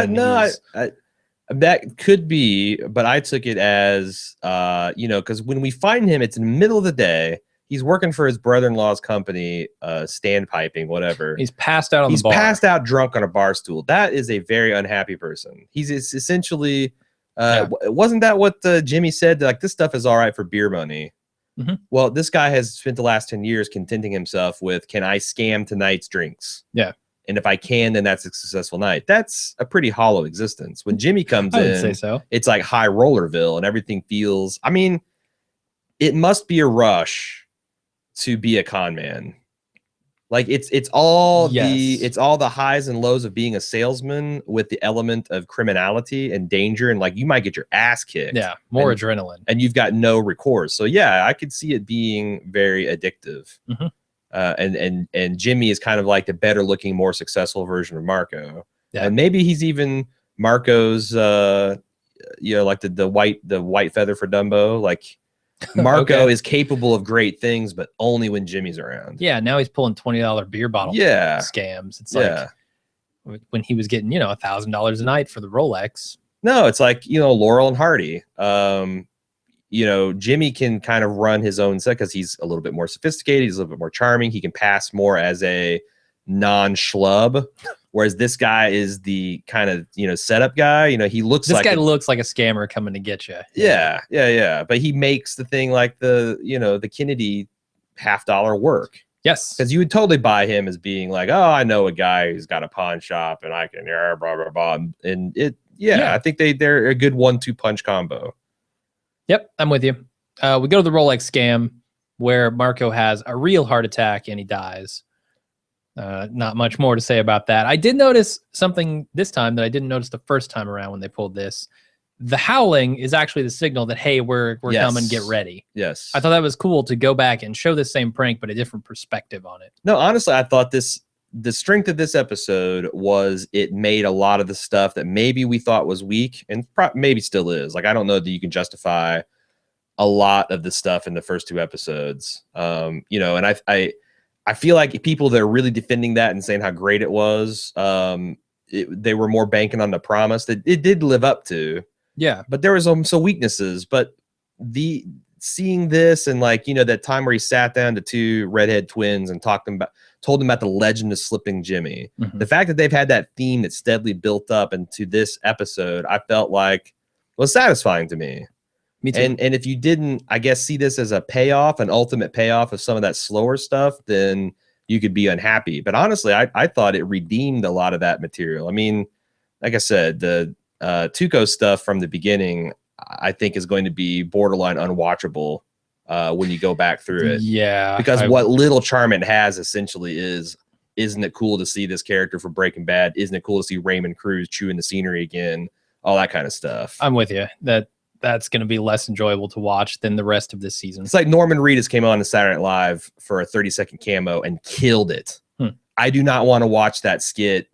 That could be, but I took it as, because when we find him, it's in the middle of the day. He's working for his brother-in-law's company, standpiping, whatever. He's passed out on the bar. He's passed out drunk on a bar stool. That is a very unhappy person. He's essentially, wasn't that what Jimmy said? Like, this stuff is all right for beer money. Mm-hmm. Well, this guy has spent the last 10 years contenting himself with, can I scam tonight's drinks? Yeah. And if I can, then that's a successful night. That's a pretty hollow existence. When Jimmy comes in, say so. It's like high rollerville and everything feels, I mean, it must be a rush to be a con man. Like, it's all the highs and lows of being a salesman with the element of criminality and danger, and like, you might get your ass kicked. Yeah, more adrenaline. And you've got no recourse. So yeah, I could see it being very addictive. Mm-hmm. And Jimmy is kind of like the better looking, more successful version of Marco. Yeah. And maybe he's even Marco's like the white feather for Dumbo. Like, Marco is capable of great things, but only when Jimmy's around. Yeah, now he's pulling $20 beer bottle scams. It's like when he was getting, $1,000 a night for the Rolex. No, it's like, Laurel and Hardy. Jimmy can kind of run his own set because he's a little bit more sophisticated. He's a little bit more charming. He can pass more as a non-schlub, whereas this guy is the kind of, setup guy. He looks this guy looks like a scammer coming to get you. Yeah. But he makes the thing like the Kennedy $50 work. Yes. Because you would totally buy him as being like, oh, I know a guy who's got a pawn shop and I can, blah, blah, blah. And I think they're a good 1-2 punch combo. Yep, I'm with you. We go to the Rolex scam where Marco has a real heart attack and he dies. Not much more to say about that. I did notice something this time that I didn't notice the first time around when they pulled this. The howling is actually the signal that, hey, we're coming, get ready. Yes. I thought that was cool to go back and show the same prank, but a different perspective on it. No, honestly, I thought the strength of this episode was it made a lot of the stuff that maybe we thought was weak and maybe still is. Like, I don't know that you can justify a lot of the stuff in the first 2 episodes. And I feel like people that are really defending that and saying how great it was, they were more banking on the promise that it did live up to. Yeah. But there was some weaknesses, but seeing this and that time where he sat down to 2 redhead twins and told them about the legend of Slipping Jimmy. Mm-hmm. The fact that they've had that theme that steadily built up into this episode, I felt like was satisfying to me. Me too. And if you didn't, I guess, see this as a payoff, an ultimate payoff of some of that slower stuff, then you could be unhappy. But honestly, I thought it redeemed a lot of that material. I mean, like I said, the Tuco stuff from the beginning, I think is going to be borderline unwatchable when you go back through it. Yeah. Because what little charm it has essentially isn't it cool to see this character from Breaking Bad? Isn't it cool to see Raymond Cruz chewing the scenery again? All that kind of stuff. I'm with you. That's going to be less enjoyable to watch than the rest of this season. It's like Norman Reedus came on to Saturday Night Live for a 30-second camo and killed it. I do not want to watch that skit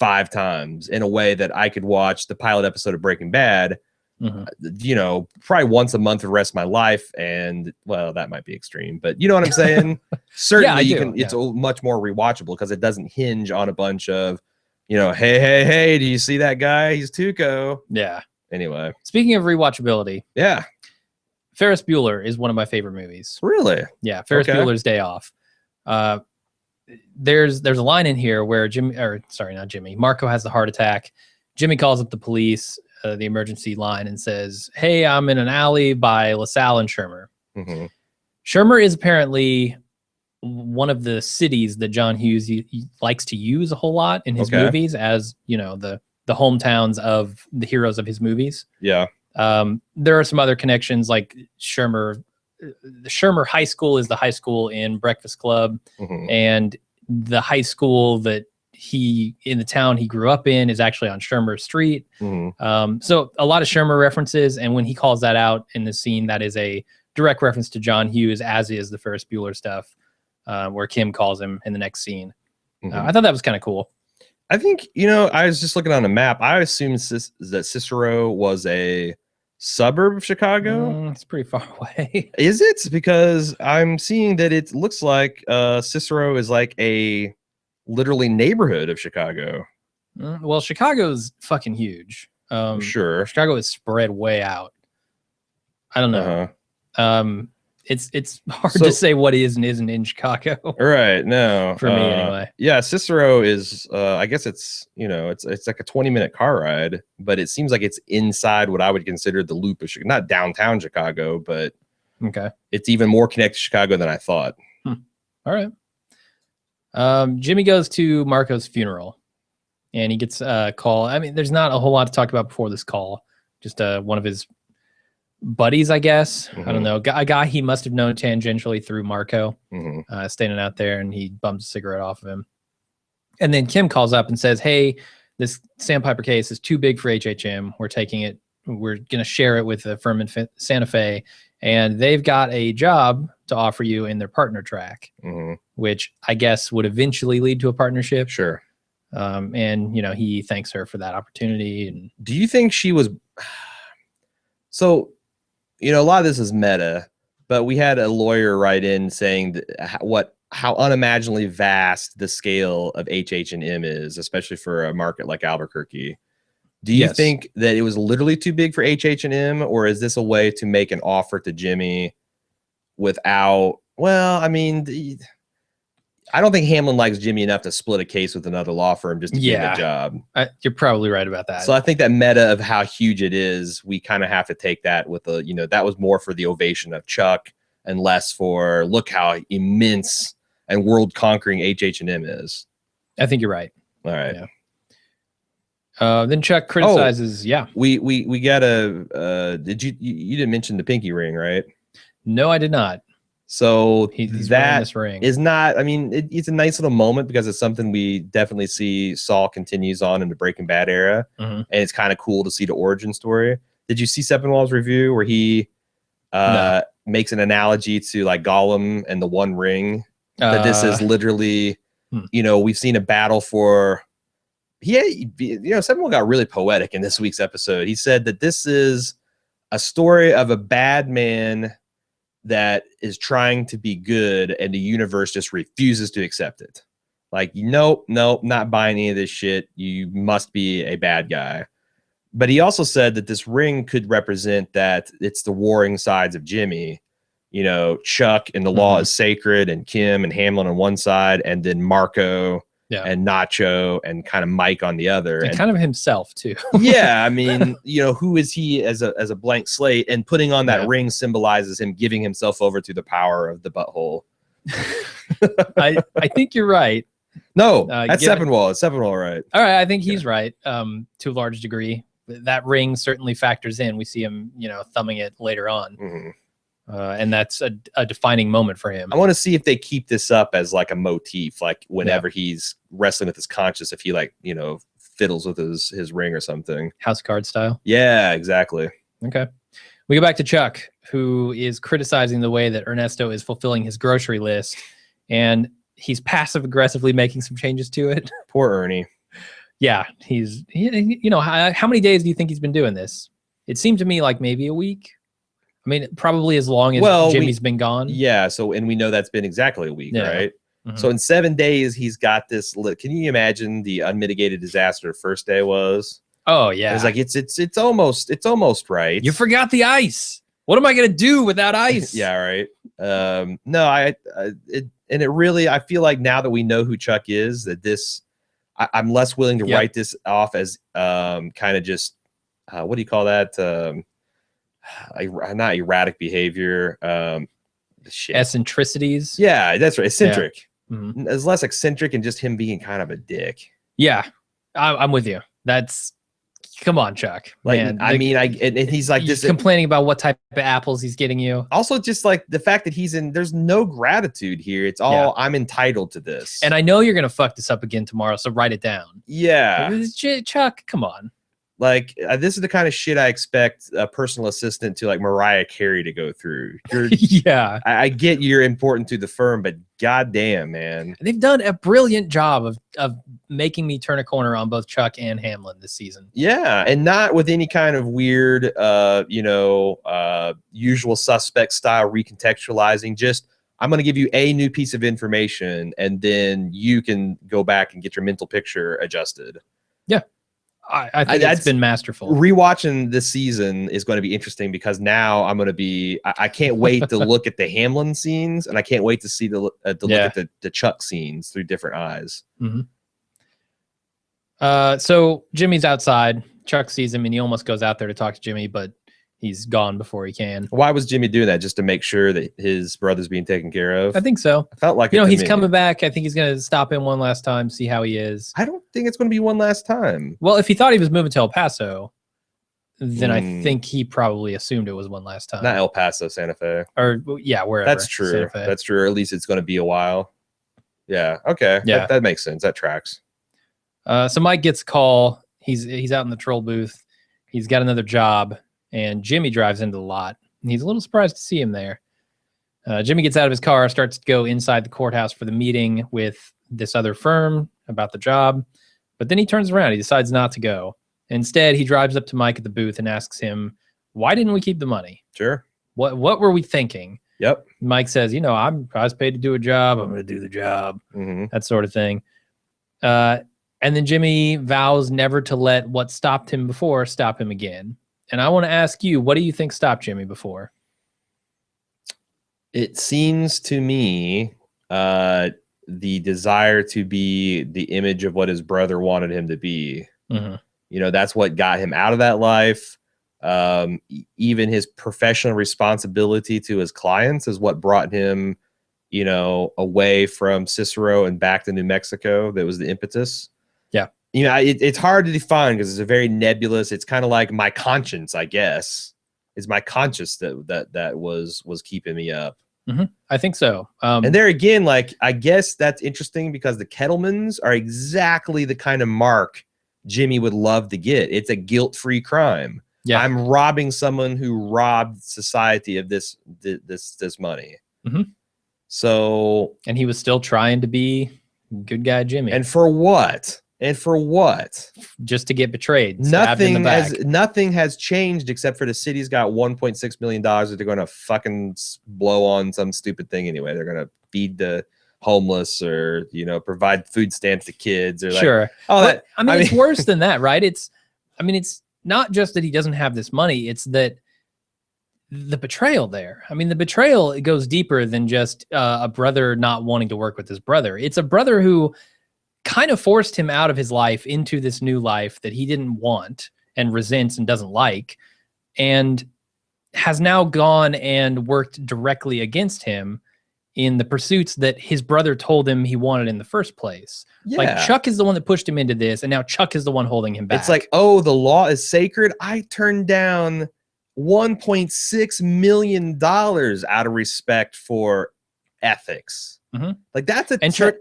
5 times in a way that I could watch the pilot episode of Breaking Bad you know, probably once a month for the rest of my life. And well, that might be extreme, but you know what I'm saying? Certainly you can, it's much more rewatchable because it doesn't hinge on a bunch of, you know, hey, do you see that guy? He's Tuco. Yeah. Anyway. Speaking of rewatchability. Yeah. Ferris Bueller is one of my favorite movies. Really? Yeah. Ferris Bueller's Day Off. There's a line in here where Marco has the heart attack. Jimmy calls up the police, the emergency line, and says, hey, I'm in an alley by LaSalle and Shermer. Shermer is apparently one of the cities that John Hughes he likes to use a whole lot in his movies, as, you know, the hometowns of the heroes of his movies. Yeah. There are some other connections, like Shermer. The Shermer High School is the high school in Breakfast Club, and the high school that in the town he grew up in is actually on Shermer Street. So a lot of Shermer references, and when he calls that out in the scene, that is a direct reference to John Hughes, as is the Ferris Bueller stuff, where Kim calls him in the next scene. I thought that was kind of cool. I think, you know, I was just looking on a map. I assumed that Cicero was a suburb of Chicago. It's pretty far away. Is it? Because I'm seeing that it looks like Cicero is like a literally neighborhood of Chicago. Well, Chicago's fucking huge. Sure. Chicago is spread way out. I don't know. It's hard to say what is and isn't in Chicago. Right. No. For me anyway. Yeah, Cicero is I guess it's, you know, it's like a 20-minute car ride, but it seems like it's inside what I would consider the loop of Chicago. Not downtown Chicago, but it's even more connected to Chicago than I thought. All right. Jimmy goes to Marco's funeral and he gets a call. I mean, there's not a whole lot to talk about before this call. Just one of his buddies, I guess. I don't know. A guy he must have known tangentially through Marco, standing out there, and he bums a cigarette off of him. And then Kim calls up and says, hey, this Sandpiper case is too big for HHM. We're taking it. We're going to share it with the firm in Santa Fe, and they've got a job to offer you in their partner track, which I guess would eventually lead to a partnership. Sure. And, you know, he thanks her for that opportunity. And do you think she was... So... You know, a lot of this is meta, but we had a lawyer write in saying that how unimaginably vast the scale of HH&M is, especially for a market like Albuquerque. Do you think that it was literally too big for HH&M, or is this a way to make an offer to Jimmy without? Well, I mean, I don't think Hamlin likes Jimmy enough to split a case with another law firm just to get a job. You're probably right about that. So I think that meta of how huge it is, we kind of have to take that with a, you know, that was more for the ovation of Chuck and less for look how immense and world conquering HH&M is. I think you're right. All right. Yeah. Then Chuck criticizes. We got a. You didn't mention the pinky ring, right? No, I did not. So he's that this ring. Is not, I mean, it's a nice little moment because it's something we definitely see Saul continues on in the Breaking Bad era. And it's kind of cool to see the origin story. Did you see Sepinwall's review where he makes an analogy to like Gollum and the One Ring? That this is literally, you know, we've seen a battle for, you know, Sepinwall got really poetic in this week's episode. He said that this is a story of a bad man that is trying to be good and the universe just refuses to accept it. Like, nope, not buying any of this shit. You must be a bad guy. But he also said that this ring could represent that it's the warring sides of Jimmy. You know, Chuck and the law is sacred, and Kim and Hamlin on one side, and then Marco and Nacho and kind of Mike on the other. And kind of himself too. Yeah, I mean, you know, who is he as a blank slate? And putting on that ring symbolizes him giving himself over to the power of the butthole. I think you're right. No, that's Sepinwall. It's Sepinwall, right? All right, I think he's right to a large degree. That ring certainly factors in. We see him, you know, thumbing it later on. And that's a defining moment for him. I want to see if they keep this up as like a motif, like whenever he's wrestling with his conscience, if he like, you know, fiddles with his ring or something. House card style. Yeah, exactly. Okay. We go back to Chuck, who is criticizing the way that Ernesto is fulfilling his grocery list, and he's passive aggressively making some changes to it. Poor Ernie. Yeah, you know, how many days do you think he's been doing this? It seemed to me like maybe a week. I mean, probably as long as Jimmy's been gone. Yeah. So, and we know that's been exactly a week, right? Mm-hmm. So in 7 days, he's got this. Can you imagine the unmitigated disaster first day was? Oh yeah. It's like it's almost right. You forgot the ice. What am I gonna do without ice? Yeah, right. No, I feel like now that we know who Chuck is, that I'm less willing to write this off as kind of just what do you call that? Not erratic behavior. Shit. Eccentricities. Yeah, that's right. Eccentric. Yeah. Mm-hmm. It's less eccentric and just him being kind of a dick. Yeah, I'm with you. Come on, Chuck. Like, man, I mean, and he's like he's this complaining about what type of apples he's getting you. Also, just like the fact that there's no gratitude here. It's all I'm entitled to this. And I know you're gonna fuck this up again tomorrow, so write it down. Yeah, Chuck, come on. Like this is the kind of shit I expect a personal assistant to like Mariah Carey to go through. Yeah, I get you're important to the firm, but goddamn, man, they've done a brilliant job of making me turn a corner on both Chuck and Hamlin this season. Yeah, and not with any kind of weird, usual suspect style recontextualizing. Just I'm going to give you a new piece of information, and then you can go back and get your mental picture adjusted. Yeah. I think it's been masterful. Rewatching this season is going to be interesting because now I'm going to be. I can't wait to look at the Hamlin scenes, and I can't wait to see look at the Chuck scenes through different eyes. Mm-hmm. So Jimmy's outside. Chuck sees him, and he almost goes out there to talk to Jimmy, but he's gone before he can. Why was Jimmy doing that? Just to make sure that his brother's being taken care of? I think so. I felt like he's coming back. I think he's going to stop in one last time, see how he is. I don't think it's going to be one last time. Well, if he thought he was moving to El Paso, then I think he probably assumed it was one last time. Not El Paso, Santa Fe. Or, yeah, wherever. That's true. That's true. Or at least it's going to be a while. Yeah. Okay. Yeah. That makes sense. That tracks. So Mike gets a call. He's out in the troll booth. He's got another job. And Jimmy drives into the lot. And he's a little surprised to see him there. Jimmy gets out of his car, starts to go inside the courthouse for the meeting with this other firm about the job. But then he turns around. He decides not to go. Instead, he drives up to Mike at the booth and asks him, why didn't we keep the money? Sure. What were we thinking? Yep. Mike says, I was paid to do a job. I'm going to do the job. Mm-hmm. That sort of thing. And then Jimmy vows never to let what stopped him before stop him again. And I want to ask you, what do you think stopped Jimmy before? It seems to me the desire to be the image of what his brother wanted him to be. Mm-hmm. That's what got him out of that life. Even his professional responsibility to his clients is what brought him, away from Cicero and back to New Mexico. That was the impetus. Yeah. It's hard to define because it's a very nebulous. It's kind of like my conscience, I guess. It's my conscience that was keeping me up. Mm-hmm. I think so. And there again, like I guess that's interesting because the Kettlemans are exactly the kind of mark Jimmy would love to get. It's a guilt-free crime. Yeah, I'm robbing someone who robbed society of this money. Mm-hmm. So, and he was still trying to be good guy Jimmy. And for what? Just to get betrayed. Nothing has changed except for the city's got $1.6 million that they're going to fucking blow on some stupid thing anyway. They're going to feed the homeless or, provide food stamps to kids or sure. It's worse than that, right? It's not just that he doesn't have this money. It's that the betrayal there. The betrayal, it goes deeper than just a brother not wanting to work with his brother. It's a brother who kind of forced him out of his life into this new life that he didn't want and resents and doesn't like, and has now gone and worked directly against him in the pursuits that his brother told him he wanted in the first place. Yeah. Like Chuck is the one that pushed him into this, and now Chuck is the one holding him back. It's like, oh, the law is sacred. I turned down $1.6 million out of respect for ethics. Mm-hmm. Like that's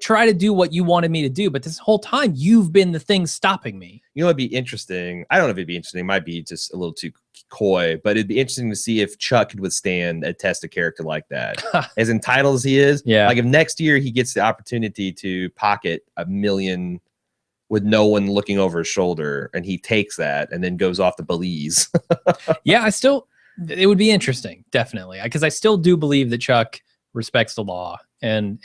try to do what you wanted me to do, but this whole time you've been the thing stopping me. It'd be interesting. I don't know if it'd be interesting. It might be just a little too coy, but it'd be interesting to see if Chuck could withstand a test of character like that. As entitled as he is, yeah. Like if next year he gets the opportunity to pocket $1 million, with no one looking over his shoulder, and he takes that and then goes off to Belize. Yeah, it would be interesting, definitely, because I still do believe that Chuck respects the law, and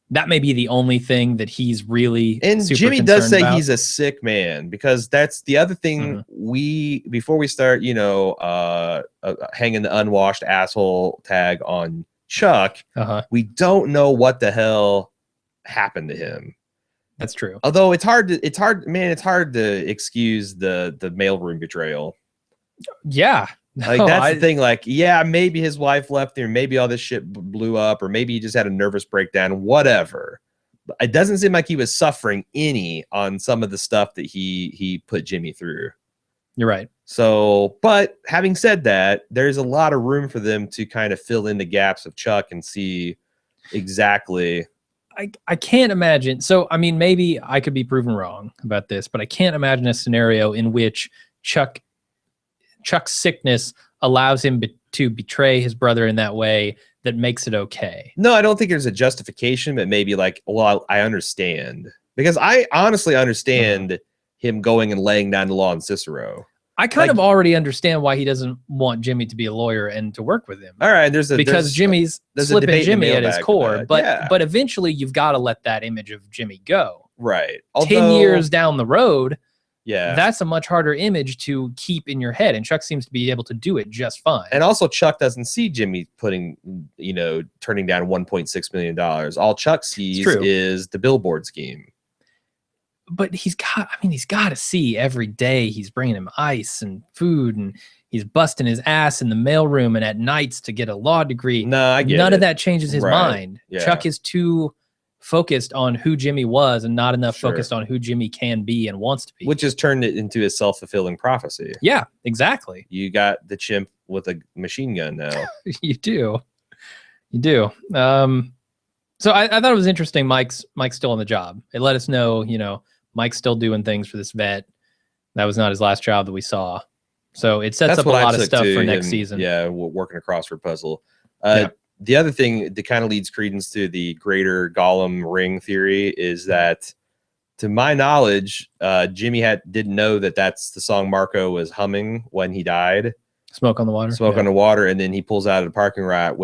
that may be the only thing that he's really and super Jimmy does say about. he's a sick man, because that's the other thing. Before we start, hanging the unwashed asshole tag on Chuck, we don't know what the hell happened to him. That's true. Although it's hard to excuse the mailroom betrayal. Yeah. Like, that's the thing. Like, yeah, maybe his wife left there, maybe all this shit blew up, or maybe he just had a nervous breakdown, whatever. But it doesn't seem like he was suffering any on some of the stuff that he put Jimmy through. You're right. So, but having said that, there's a lot of room for them to kind of fill in the gaps of Chuck and see exactly. I can't imagine. So, I mean, maybe I could be proven wrong about this, but I can't imagine a scenario in which Chuck's sickness allows him to betray his brother in that way that makes it okay. No, I don't think there's a justification, but maybe like, well, I understand, because I honestly understand him going and laying down the law in Cicero. I kind of already understand why he doesn't want Jimmy to be a lawyer and to work with him. All right, because Jimmy's slipping Jimmy at his core, but eventually you've got to let that image of Jimmy go. Right. 10 years down the road, yeah, that's a much harder image to keep in your head, and Chuck seems to be able to do it just fine. And also, Chuck doesn't see Jimmy turning down $1.6 million. All Chuck sees is the billboard scheme. But he's got to see every day he's bringing him ice and food, and he's busting his ass in the mailroom and at nights to get a law degree. No, I get None it. of that changes his mind. Yeah. Chuck is too focused on who Jimmy was and not enough focused on who Jimmy can be and wants to be. Which has turned it into a self-fulfilling prophecy. Yeah, exactly. You got the chimp with a machine gun now. You do. So I thought it was interesting. Mike's still on the job. It let us know, Mike's still doing things for this vet. That was not his last job that we saw. So it sets up a lot of stuff for next season. Yeah, working a crossword puzzle. The other thing that kind of leads credence to the greater Gollum ring theory is that, to my knowledge, Jimmy didn't know that that's the song Marco was humming when he died. Smoke on the Water. Smoke on the Water, and then he pulls out of the parking lot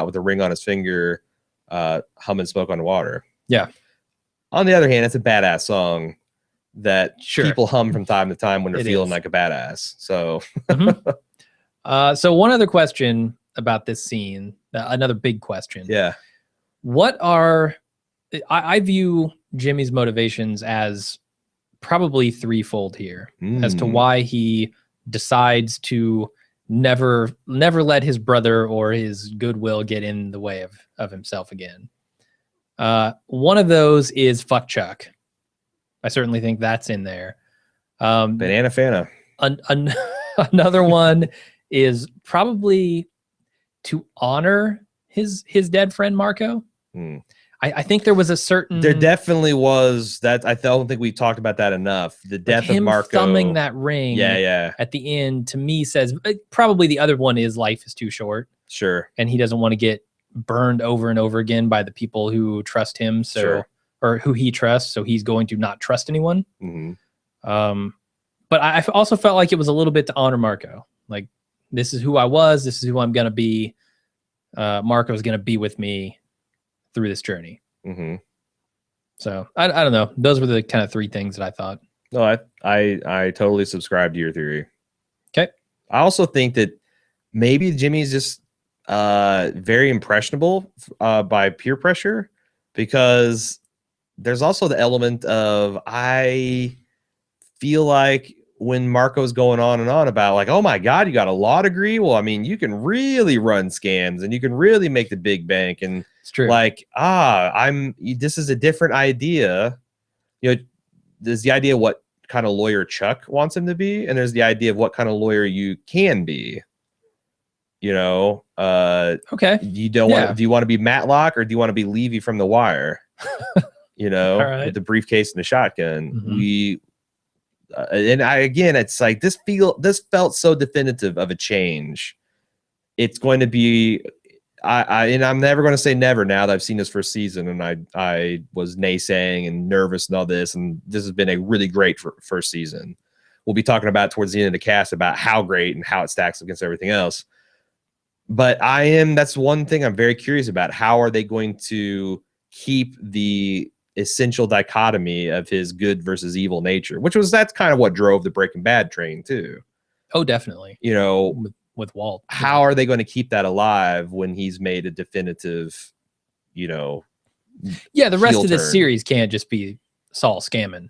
with a ring on his finger, humming Smoke on the Water. Yeah. On the other hand, it's a badass song that people hum from time to time when they're feeling like a badass. So, so one other question about this scene, another big question. Yeah. I view Jimmy's motivations as probably threefold here as to why he decides to never let his brother or his goodwill get in the way of himself again. One of those is fuck Chuck. I certainly think that's in there. Banana Fana. Another one is probably to honor his dead friend Marco. I think there was a certain. There definitely was that. I don't think we talked about that enough. The death of Marco. Thumbing that ring. Yeah. At the end, to me, says probably the other one is life is too short. Sure. And he doesn't want to get burned over and over again by the people who trust him. So, or who he trusts. So he's going to not trust anyone. But I also felt like it was a little bit to honor Marco. Like, this is who I was. This is who I'm going to be. Marco is going to be with me through this journey. So I don't know. Those were the kind of three things that I thought. No, I totally subscribe to your theory. Okay. I also think that maybe Jimmy's just very impressionable by peer pressure, because there's also the element of, I feel like when Marco's going on and on about like, oh my God, you got a law degree. Well, I mean, you can really run scams and you can really make the big bank. And it's true. Like, this is a different idea. There's the idea of what kind of lawyer Chuck wants him to be, and there's the idea of what kind of lawyer you can be. Okay. You don't want. Do you want to be Matlock, or do you want to be Levy from The Wire? Right. With the briefcase and the shotgun. It's like this felt so definitive of a change. It's going to be and I'm never going to say never now that I've seen his first season, and I was naysaying and nervous and all this, and this has been a really great first season. We'll be talking about towards the end of the cast about how great and how it stacks against everything else. But that's one thing I'm very curious about. How are they going to keep the essential dichotomy of his good versus evil nature, that's kind of what drove the Breaking Bad train too. Oh, definitely. You know, with Walt. How are they going to keep that alive when he's made a definitive, the rest of this series can't just be Saul scamming.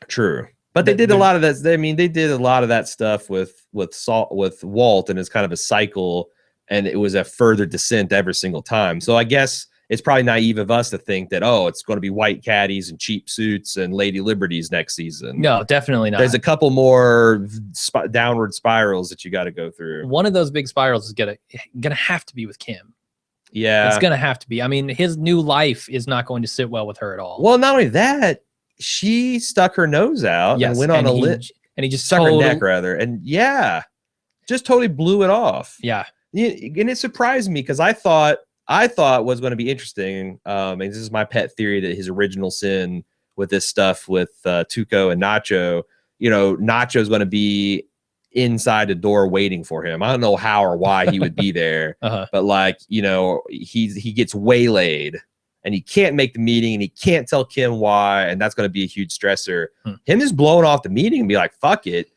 True. But they did a lot of that. I mean, they did a lot of that stuff with Walt, and it's kind of a cycle, and it was a further descent every single time. So I guess it's probably naive of us to think that, it's going to be white caddies and cheap suits and Lady Liberties next season. No, definitely not. There's a couple more downward spirals that you got to go through. One of those big spirals is gonna have to be with Kim. Yeah, it's gonna have to be. I mean, his new life is not going to sit well with her at all. Well, not only that, she stuck her nose out and went on a lit, and he just stuck her neck rather, and just totally blew it off. Yeah, and it surprised me because I thought was going to be interesting. And this is my pet theory that his original sin with this stuff with Tuco and Nacho, Nacho's going to be inside the door waiting for him. I don't know how or why he would be there, but he gets waylaid and he can't make the meeting and he can't tell Kim why. And that's going to be a huge stressor. Him just blowing off the meeting and be like, fuck it.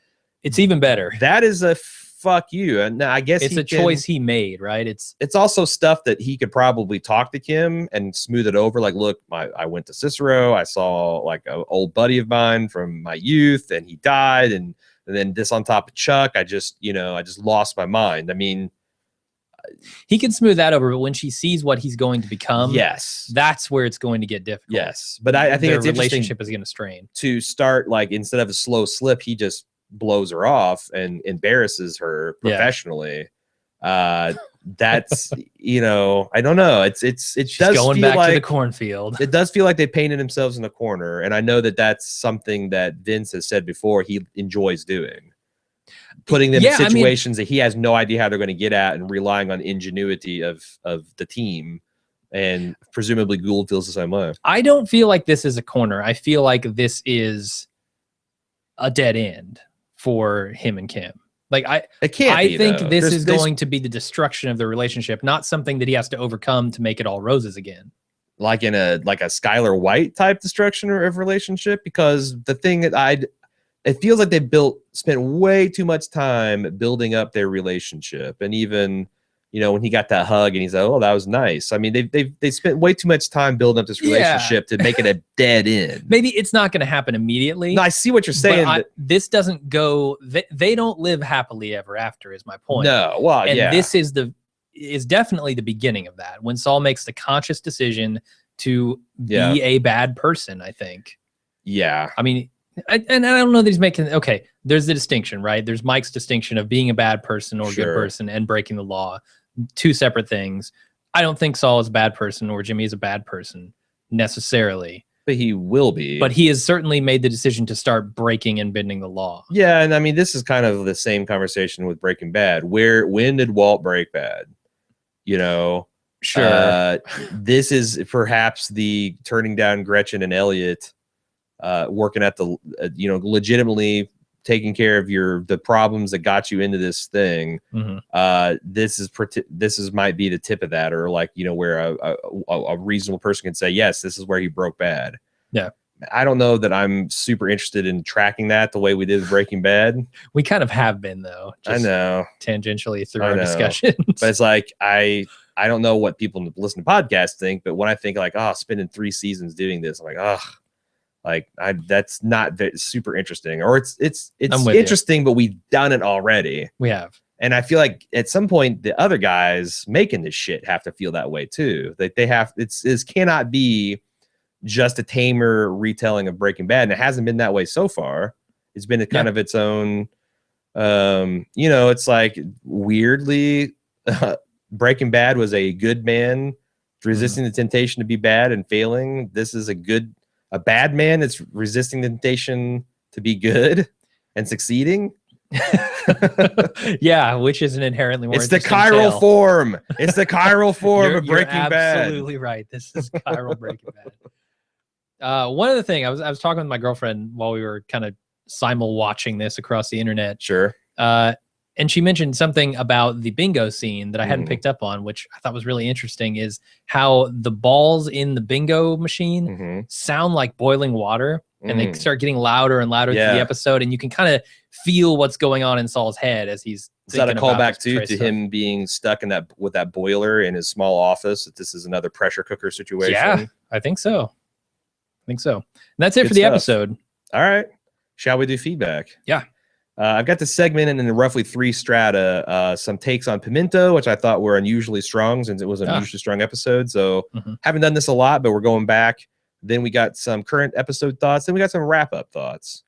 It's even better. That is a fuck you. And I guess it's a choice he made, right? It's also stuff that he could probably talk to Kim and smooth it over. Like, look, I went to Cicero. I saw like an old buddy of mine from my youth and he died. And then this on top of Chuck, I just lost my mind. I mean, he can smooth that over, but when she sees what he's going to become, that's where it's going to get difficult. Yes. But I think their relationship is going to strain. To start, like, instead of a slow slip, he just blows her off and embarrasses her professionally. That's I don't know. She's does going feel back like, to the cornfield. It does feel like they painted themselves in the corner, and I know that that's something that Vince has said before he enjoys doing, putting them in situations that he has no idea how they're going to get at, and relying on ingenuity of the team. And presumably Gould feels the same way. I don't feel like this is a corner. I feel like this is a dead end for him and Kim. Like I think this is going to be the destruction of the relationship, not something that he has to overcome to make it all roses again. Like in a Skylar White type destruction of relationship, because the thing that it feels like they spent way too much time building up their relationship, and even when he got that hug and he's like, oh, that was nice. I mean, they spent way too much time building up this relationship to make it a dead end. Maybe it's not going to happen immediately. No, I see what you're saying. This doesn't go. They don't live happily ever after. Is my point. No, well, and this is definitely the beginning of that, when Saul makes the conscious decision to be a bad person. I think. Yeah. I mean. And I don't know that he's making. Okay, there's the distinction, right? There's Mike's distinction of being a bad person or good person and breaking the law. Two separate things. I don't think Saul is a bad person or Jimmy is a bad person necessarily. But he will be. But he has certainly made the decision to start breaking and bending the law. Yeah, and I mean, this is kind of the same conversation with Breaking Bad. When did Walt break bad? Sure. This is perhaps the turning down Gretchen and Elliot. Working at the legitimately taking care of the problems that got you into this thing. This might be the tip of that, or where a reasonable person can say, yes, this is where he broke bad. Yeah. I don't know that I'm super interested in tracking that the way we did with Breaking Bad. We kind of have been, though. I know, tangentially through our discussions. But it's like I don't know what people who listen to podcasts think, but when I think spending 3 seasons doing this, I'm like, that's not super interesting, or it's interesting, but we've done it already. We have. And I feel like at some point the other guys making this shit have to feel that way too. Like this cannot be just a tamer retelling of Breaking Bad. And it hasn't been that way so far. It's been kind of its own, it's like weirdly Breaking Bad was a good man resisting the temptation to be bad and failing. This is a bad man that's resisting the temptation to be good and succeeding. Yeah, which is an inherently more It's the interesting chiral tale. form. It's the chiral form of Breaking You're Bad. absolutely right. This is chiral Breaking Bad. One other thing, I was talking with my girlfriend while we were kind of simul watching this across the internet. Sure. And she mentioned something about the bingo scene that I hadn't Mhm. picked up on, which I thought was really interesting, is how the balls in the bingo machine Mhm. sound like boiling water, and they Mm. start getting louder and louder through the Yeah. episode, and you can kind of feel what's going on in Saul's head as he's Is that a thinking about callback this too Trey to stuff. him being stuck in that with that boiler in his small office? That this is another pressure cooker situation. Yeah, I think so. And that's it Good for the stuff. episode. All right. Shall we do feedback? Yeah. I've got the segment in roughly 3 strata, some takes on Pimento, which I thought were unusually strong since it was an unusually strong episode. So haven't done this a lot, but we're going back. Then we got some current episode thoughts. Then we got some wrap-up thoughts.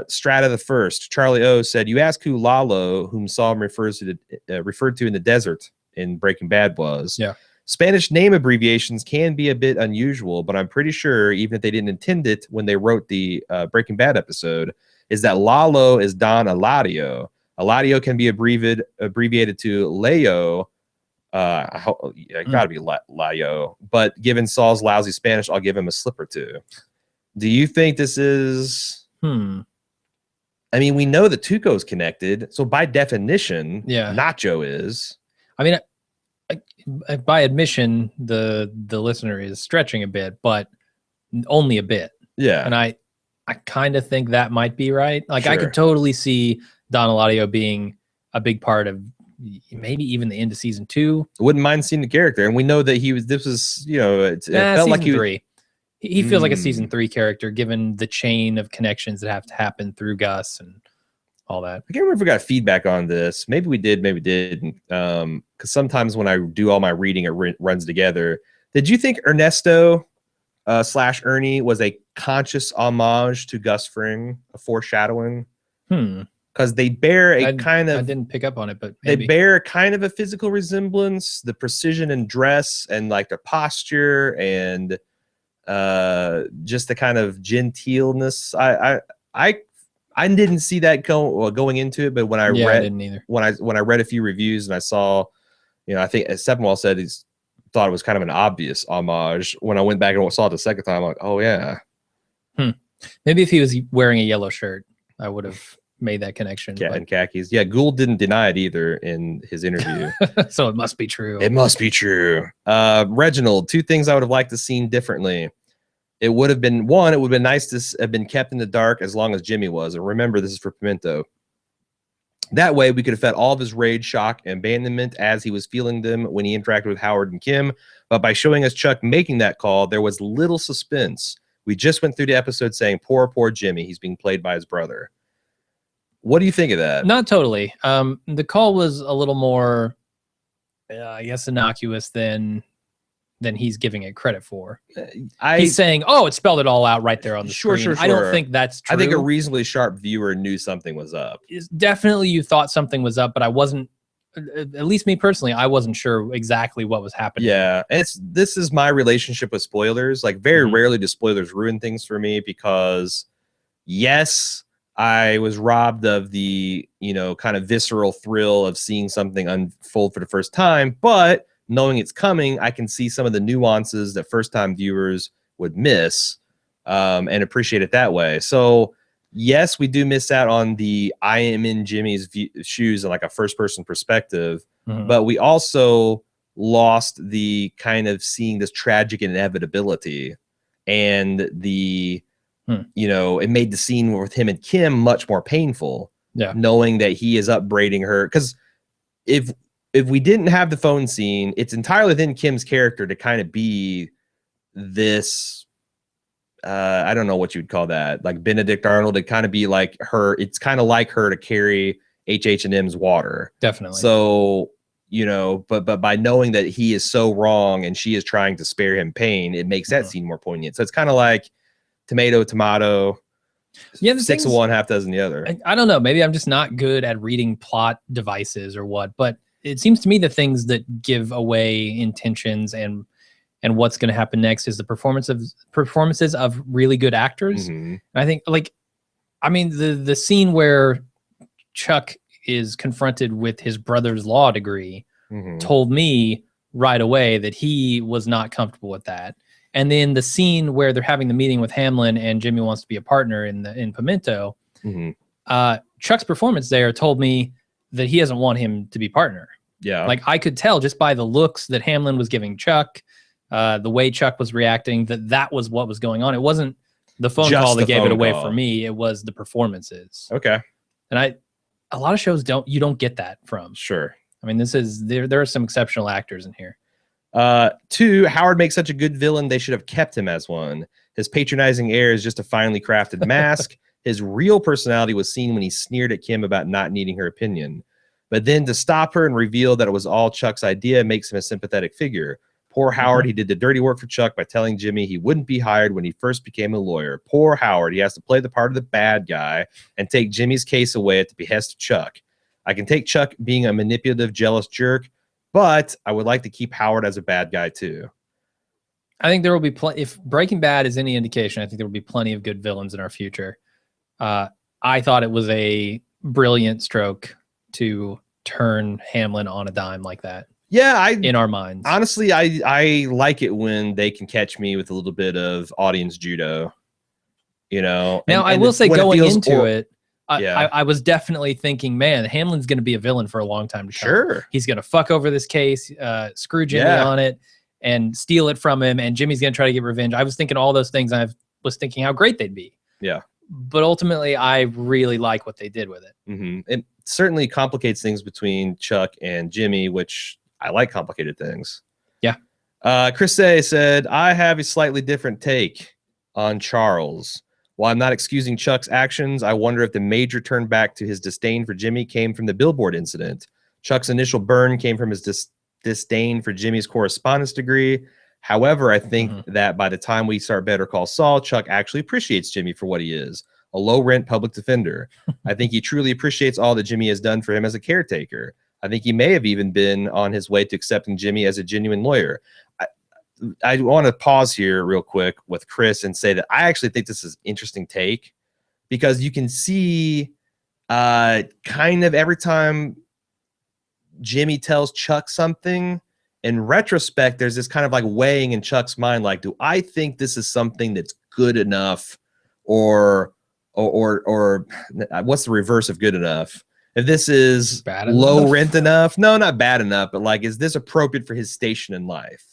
Strata the first. Charlie O said, "You ask who Lalo, whom Saul referred to in the desert in Breaking Bad, was. Yeah. Spanish name abbreviations can be a bit unusual, but I'm pretty sure, even if they didn't intend it when they wrote the Breaking Bad episode, is that Lalo is Don Eladio. Eladio can be abbreviated to Leo. Gotta be Layo. But given Saul's lousy Spanish, I'll give him a slip or two. Do you think this is... I mean, we know that Tuco's connected, so by definition, Nacho is. I mean, by admission, the listener is stretching a bit, but only a bit. Yeah. And I kind of think that might be right. Like, I could totally see Don Eladio being a big part of maybe even the end of season 2. Wouldn't mind seeing the character. And we know that this was, it felt like season 3. He feels like a season 3 character, given the chain of connections that have to happen through Gus and all that. I can't remember if we got feedback on this. Maybe we did, maybe didn't. Because sometimes when I do all my reading, it runs together. Did you think Ernesto / Ernie was a conscious homage to Gus Fring, a foreshadowing? Because they bear a kind of... I didn't pick up on it, but maybe. They bear kind of a physical resemblance, the precision in dress and like their posture and just the kind of genteelness. I didn't see that going into it, but when I read, I didn't either. When I read a few reviews and I saw, I think Sepinwall said he's thought it was kind of an obvious homage. When I went back and saw it the second time, I'm like, oh yeah. Maybe if he was wearing a yellow shirt, I would have made that connection. And khakis. Yeah, Gould didn't deny it either in his interview. So it must be true. It must be true. Reginald, 2 things I would have liked to seen differently. It would have been, one, it would have been nice to have been kept in the dark as long as Jimmy was. And remember, this is for Pimento. That way, we could have felt all of his rage, shock, and abandonment as he was feeling them when he interacted with Howard and Kim. But by showing us Chuck making that call, there was little suspense. We just went through the episode saying, poor Jimmy. He's being played by his brother. What do you think of that? Not totally. The call was a little more, I guess, innocuous than he's giving it credit for. He's saying, "Oh, it spelled it all out right there on the screen." Sure. I don't think that's true. I think a reasonably sharp viewer knew something was up. Definitely, you thought something was up, but I wasn't. At least me personally, I wasn't sure exactly what was happening. Yeah, this is my relationship with spoilers. Like, very rarely do spoilers ruin things for me because, yes, I was robbed of the kind of visceral thrill of seeing something unfold for the first time, but knowing it's coming, I can see some of the nuances that first-time viewers would miss and appreciate it that way. So, yes, we do miss out on the I am in Jimmy's shoes in like a first-person perspective, but we also lost the kind of seeing this tragic inevitability and the, it made the scene with him and Kim much more painful, knowing that he is upbraiding her. Because if we didn't have the phone scene, it's entirely within Kim's character to kind of be this, I don't know what you'd call that, like Benedict Arnold, to kind of be like her. It's kind of like her to carry H&M's water. Definitely. So, but by knowing that he is so wrong and she is trying to spare him pain, it makes that scene more poignant. So it's kind of like tomato. Yeah, 6 of one, half dozen the other. I don't know. Maybe I'm just not good at reading plot devices or what, but it seems to me the things that give away intentions and what's going to happen next is the performances of really good actors. And I think, the scene where Chuck is confronted with his brother's law degree, Mhm. told me right away that he was not comfortable with that. And then the scene where they're having the meeting with Hamlin and Jimmy wants to be a partner in Pimento, Mhm. Chuck's performance there told me that he doesn't want him to be partner. Yeah. Like I could tell just by the looks that Hamlin was giving Chuck, the way Chuck was reacting, that was what was going on. It wasn't the phone Just call that the gave it phone away call. for me. It was the performances. Okay. And a lot of shows you don't get that from. Sure. I mean, there are some exceptional actors in here. 2, Howard makes such a good villain, they should have kept him as one. His patronizing air is just a finely crafted mask. His real personality was seen when he sneered at Kim about not needing her opinion. But then to stop her and reveal that it was all Chuck's idea makes him a sympathetic figure. Poor Howard, he did the dirty work for Chuck by telling Jimmy he wouldn't be hired when he first became a lawyer. Poor Howard, he has to play the part of the bad guy and take Jimmy's case away at the behest of Chuck. I can take Chuck being a manipulative, jealous jerk, but I would like to keep Howard as a bad guy too. I think there will be if Breaking Bad is any indication, I think there will be plenty of good villains in our future. I thought it was a brilliant stroke to turn Hamlin on a dime like that. Yeah, in our minds. Honestly, I like it when they can catch me with a little bit of audience judo. You know. Now I will say, going into it, I was definitely thinking, man, Hamlin's going to be a villain for a long time to come. Sure. He's going to fuck over this case, screw Jimmy on it, and steal it from him, and Jimmy's going to try to get revenge. I was thinking all those things. I was thinking how great they'd be. Yeah. But ultimately, I really like what they did with it. Mm-hmm. It certainly complicates things between Chuck and Jimmy, which I like complicated things. Yeah. Chris A said, I have a slightly different take on Charles. While I'm not excusing Chuck's actions, I wonder if the major turn back to his disdain for Jimmy came from the billboard incident. Chuck's initial burn came from his disdain for Jimmy's correspondence degree. However, I think that by the time we start Better Call Saul, Chuck actually appreciates Jimmy for what he is, a low-rent public defender. I think he truly appreciates all that Jimmy has done for him as a caretaker. I think he may have even been on his way to accepting Jimmy as a genuine lawyer. I want to pause here real quick with Chris and say that I actually think this is an interesting take, because you can see kind of every time Jimmy tells Chuck something, in retrospect, there's this kind of like weighing in Chuck's mind, like, do I think this is something that's good enough, or what's the reverse of good enough? If this is low rent enough, no, not bad enough, but like, is this appropriate for his station in life?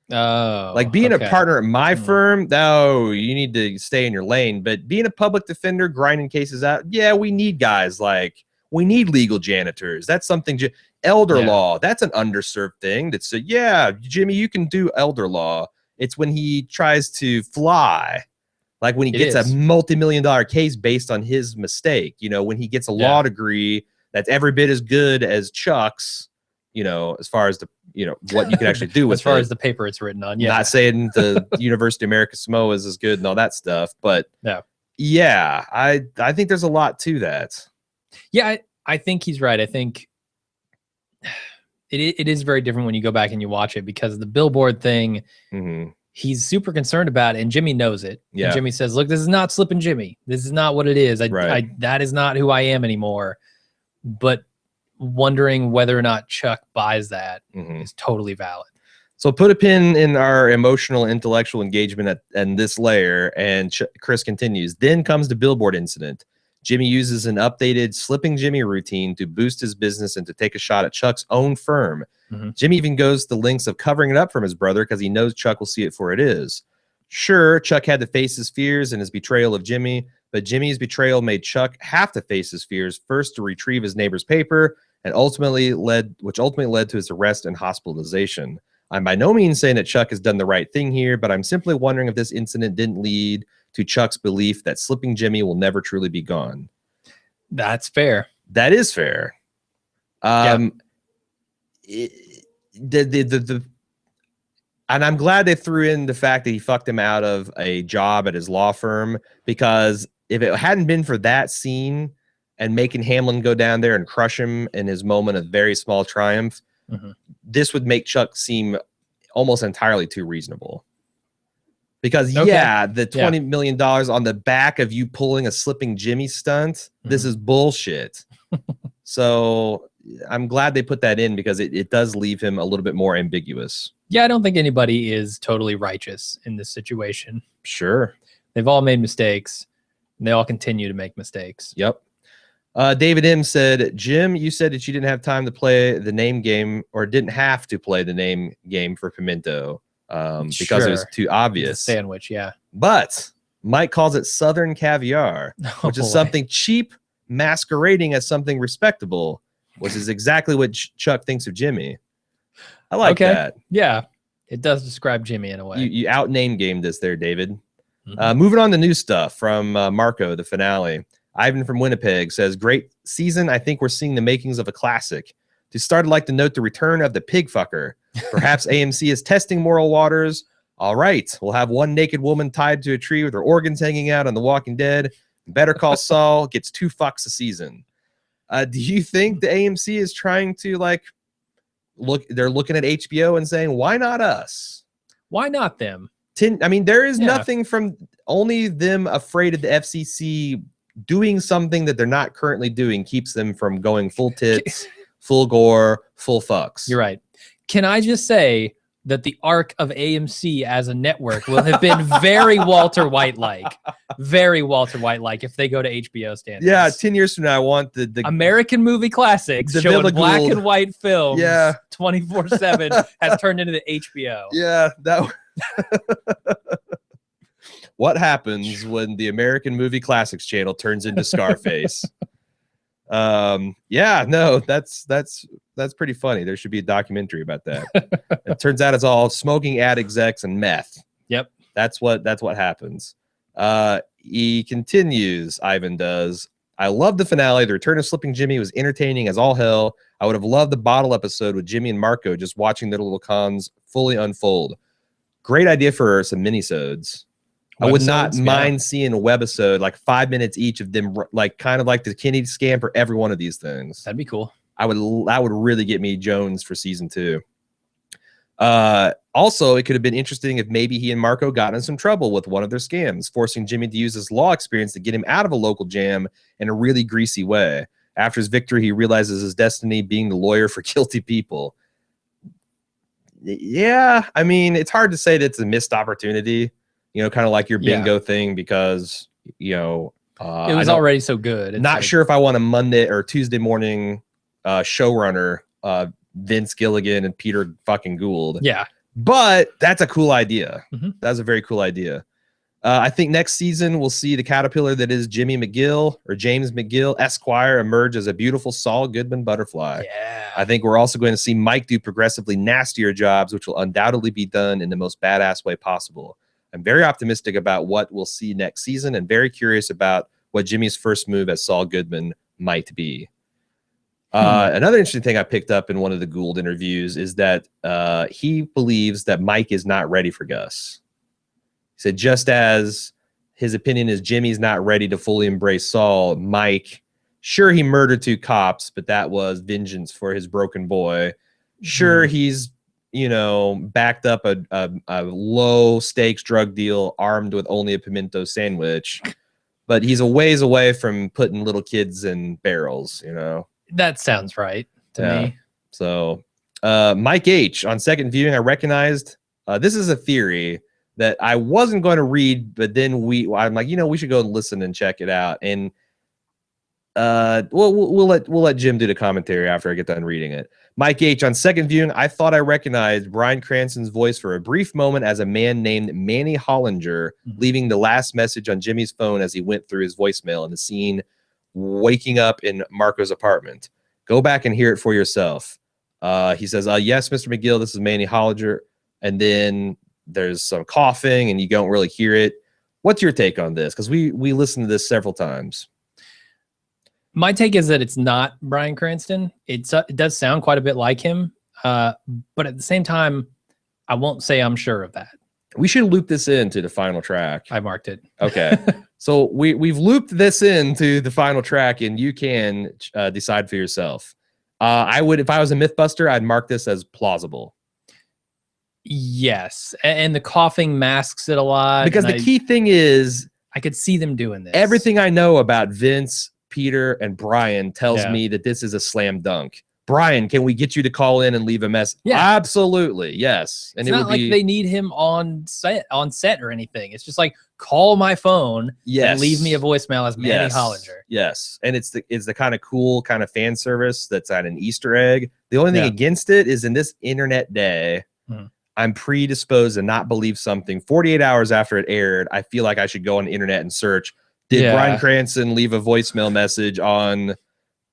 Oh, like being a partner at my firm, no, you need to stay in your lane. But being a public defender, grinding cases out, yeah, we need guys like, we need legal janitors. That's something. Elder law, that's an underserved thing. That's yeah, Jimmy, you can do elder law. It's when he tries to fly, like when he gets a multi-million-dollar case based on his mistake. You know, when he gets a law degree that's every bit as good as Chuck's. You know, as far as the what you can actually do with as far as the paper it's written on. Yeah, not saying the University of America Samoa is as good and all that stuff, but yeah, I think there's a lot to that. Yeah, I think he's right. I think it is very different when you go back and you watch it, because the billboard thing, he's super concerned about it, and Jimmy knows it. Yeah. And Jimmy says, look, this is not Slippin' Jimmy. This is not what it is. That is not who I am anymore. But wondering whether or not Chuck buys that is totally valid. So put a pin in our emotional, intellectual engagement and this layer, and Chris continues. Then comes the billboard incident. Jimmy uses an updated Slipping Jimmy routine to boost his business and to take a shot at Chuck's own firm. Jimmy even goes to the lengths of covering it up from his brother because he knows Chuck will see it for it is. Sure, Chuck had to face his fears and his betrayal of Jimmy, but Jimmy's betrayal made Chuck have to face his fears, first to retrieve his neighbor's paper, and ultimately led to his arrest and hospitalization. I'm by no means saying that Chuck has done the right thing here, but I'm simply wondering if this incident didn't lead to Chuck's belief that Slipping Jimmy will never truly be gone. That's fair. That is fair. And I'm glad they threw in the fact that he fucked him out of a job at his law firm, because if it hadn't been for that scene and making Hamlin go down there and crush him in his moment of very small triumph, this would make Chuck seem almost entirely too reasonable. Because the $20 million on the back of you pulling a Slipping Jimmy stunt, this is bullshit. So I'm glad they put that in because it does leave him a little bit more ambiguous. Yeah, I don't think anybody is totally righteous in this situation. Sure. They've all made mistakes. And they all continue to make mistakes. Yep. David M said, Jim, you said that you didn't have time to play the name game or didn't have to play the name game for Pimento because it was too obvious. Sandwich, yeah. But Mike calls it Southern Caviar, which is something cheap masquerading as something respectable, which is exactly what Chuck thinks of Jimmy. I like that. Yeah, it does describe Jimmy in a way. You out name gamed this there, David. Moving on to new stuff from Marco, the finale. Ivan from Winnipeg says, great season. I think we're seeing the makings of a classic. To start, I'd like to note the return of the pig fucker. Perhaps AMC is testing moral waters. All right, we'll have one naked woman tied to a tree with her organs hanging out on The Walking Dead. Better Call Saul gets 2 fucks a season. Do you think the AMC is trying to they're looking at HBO and saying, why not us? Why not them? I mean, there is nothing from only them afraid of the FCC doing something that they're not currently doing keeps them from going full tits, full gore, full fucks. You're right. Can I just say that the arc of AMC as a network will have been very Walter White-like. Very Walter White-like if they go to HBO standards. Yeah, 10 years from now, I want the American movie classics showing black and white films 24/7 has turned into the HBO. Yeah, that what happens when the American Movie Classics channel turns into Scarface? Yeah, no, that's pretty funny. There should be a documentary about that. It turns out it's all smoking ad execs and meth. Yep. That's what happens. He continues, Ivan does. I love the finale. The return of Slipping Jimmy was entertaining as all hell. I would have loved the bottle episode with Jimmy and Marco just watching their little cons fully unfold. Great idea for some minisodes. I would not mind seeing a webisode, like 5 minutes each of them, like kind of like the Kennedy scam for every one of these things. That'd be cool. That would really get me Jones for season 2. Also, it could have been interesting if maybe he and Marco got in some trouble with one of their scams, forcing Jimmy to use his law experience to get him out of a local jam in a really greasy way. After his victory, he realizes his destiny being the lawyer for guilty people. Yeah, I mean, it's hard to say that it's a missed opportunity, kind of like your bingo thing, because, it was already so good. Not sure if I want a Monday or Tuesday morning showrunner, Vince Gilligan and Peter fucking Gould. Yeah. But that's a cool idea. That's a very cool idea. I think next season we'll see the caterpillar that is Jimmy McGill or James McGill Esquire emerge as a beautiful Saul Goodman butterfly. Yeah. I think we're also going to see Mike do progressively nastier jobs, which will undoubtedly be done in the most badass way possible. I'm very optimistic about what we'll see next season and very curious about what Jimmy's first move as Saul Goodman might be. Another interesting thing I picked up in one of the Gould interviews is that he believes that Mike is not ready for Gus. He said, just as his opinion is Jimmy's not ready to fully embrace Saul, Mike, sure, he murdered 2 cops, but that was vengeance for his broken boy. Sure, he's, backed up a low stakes drug deal armed with only a pimento sandwich, but he's a ways away from putting little kids in barrels, That sounds right to me. So Mike H, on second viewing, I recognized this is a theory that I wasn't going to read, but then I'm like, we should go and listen and check it out. And we'll let Jim do the commentary after I get done reading it. Mike H, on second viewing, I thought I recognized Bryan Cranston's voice for a brief moment as a man named Manny Hollinger, leaving the last message on Jimmy's phone as he went through his voicemail in the scene waking up in Marco's apartment. Go back and hear it for yourself. He says, yes, Mr. McGill, this is Manny Hollinger. And then there's some coughing and you don't really hear it. What's your take on this? Because we listened to this several times. My take is that it's not Bryan Cranston. It does sound quite a bit like him. But at the same time, I won't say I'm sure of that. We should loop this into the final track. I marked it. Okay. So we've looped this into the final track, and you can decide for yourself. I would, if I was a Mythbuster, I'd mark this as plausible. Yes, and the coughing masks it a lot. Because the key thing is, I could see them doing this. Everything I know about Vince, Peter, and Brian tells me that this is a slam dunk. Brian, can we get you to call in and leave a message? Yeah, absolutely, yes. And it's not like they need him on set or anything. It's just like, call my phone and leave me a voicemail as Manny Hollinger. Yes, and it's the kind of cool kind of fan service that's on an Easter egg. The only thing against it is in this internet day, I'm predisposed to not believe something 48 hours after it aired. I feel like I should go on the internet and search, did Bryan Cranston leave a voicemail message on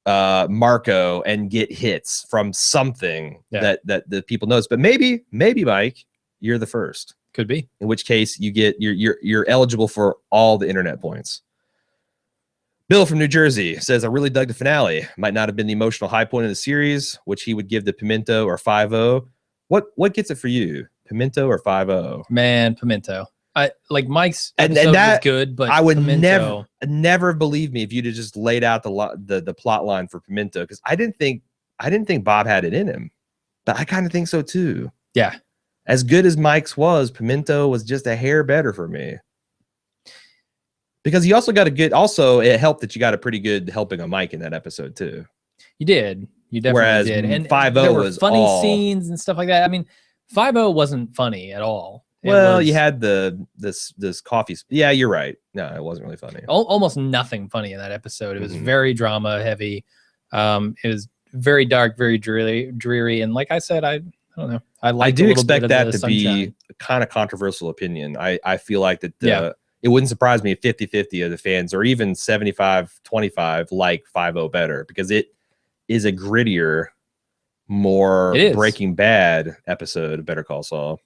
Marco and get hits from something that the people knows? But maybe Mike, you're the first. Could be. In which case you get you're eligible for all the internet points. Bill from New Jersey says, I really dug the finale. Might not have been the emotional high point of the series, which he would give to Pimento or 5-0. What gets it for you? Pimento or 5-0? Man, Pimento. I like Mike's episode was good, but I would Pimento, never believe me if you'd have just laid out the plot line for Pimento, because I didn't think Bob had it in him. But I kind of think so too. Yeah. As good as Mike's was, Pimento was just a hair better for me. Because he also got it helped that you got a pretty good helping of Mike in that episode too. You did. You definitely did. And 5-0 was funny scenes and stuff like that. I mean, 5-0 wasn't funny at all. Well, you had this coffee. Yeah, you're right. No, it wasn't really funny. Almost nothing funny in that episode. It was very drama heavy. It was very dark, very dreary. And like I said, I don't know. I do expect that to be a kind of controversial opinion. I feel like that it wouldn't surprise me if 50-50 of the fans, or even 75-25, like 5-0 better, because it is a grittier, more Breaking Bad episode of Better Call Saul.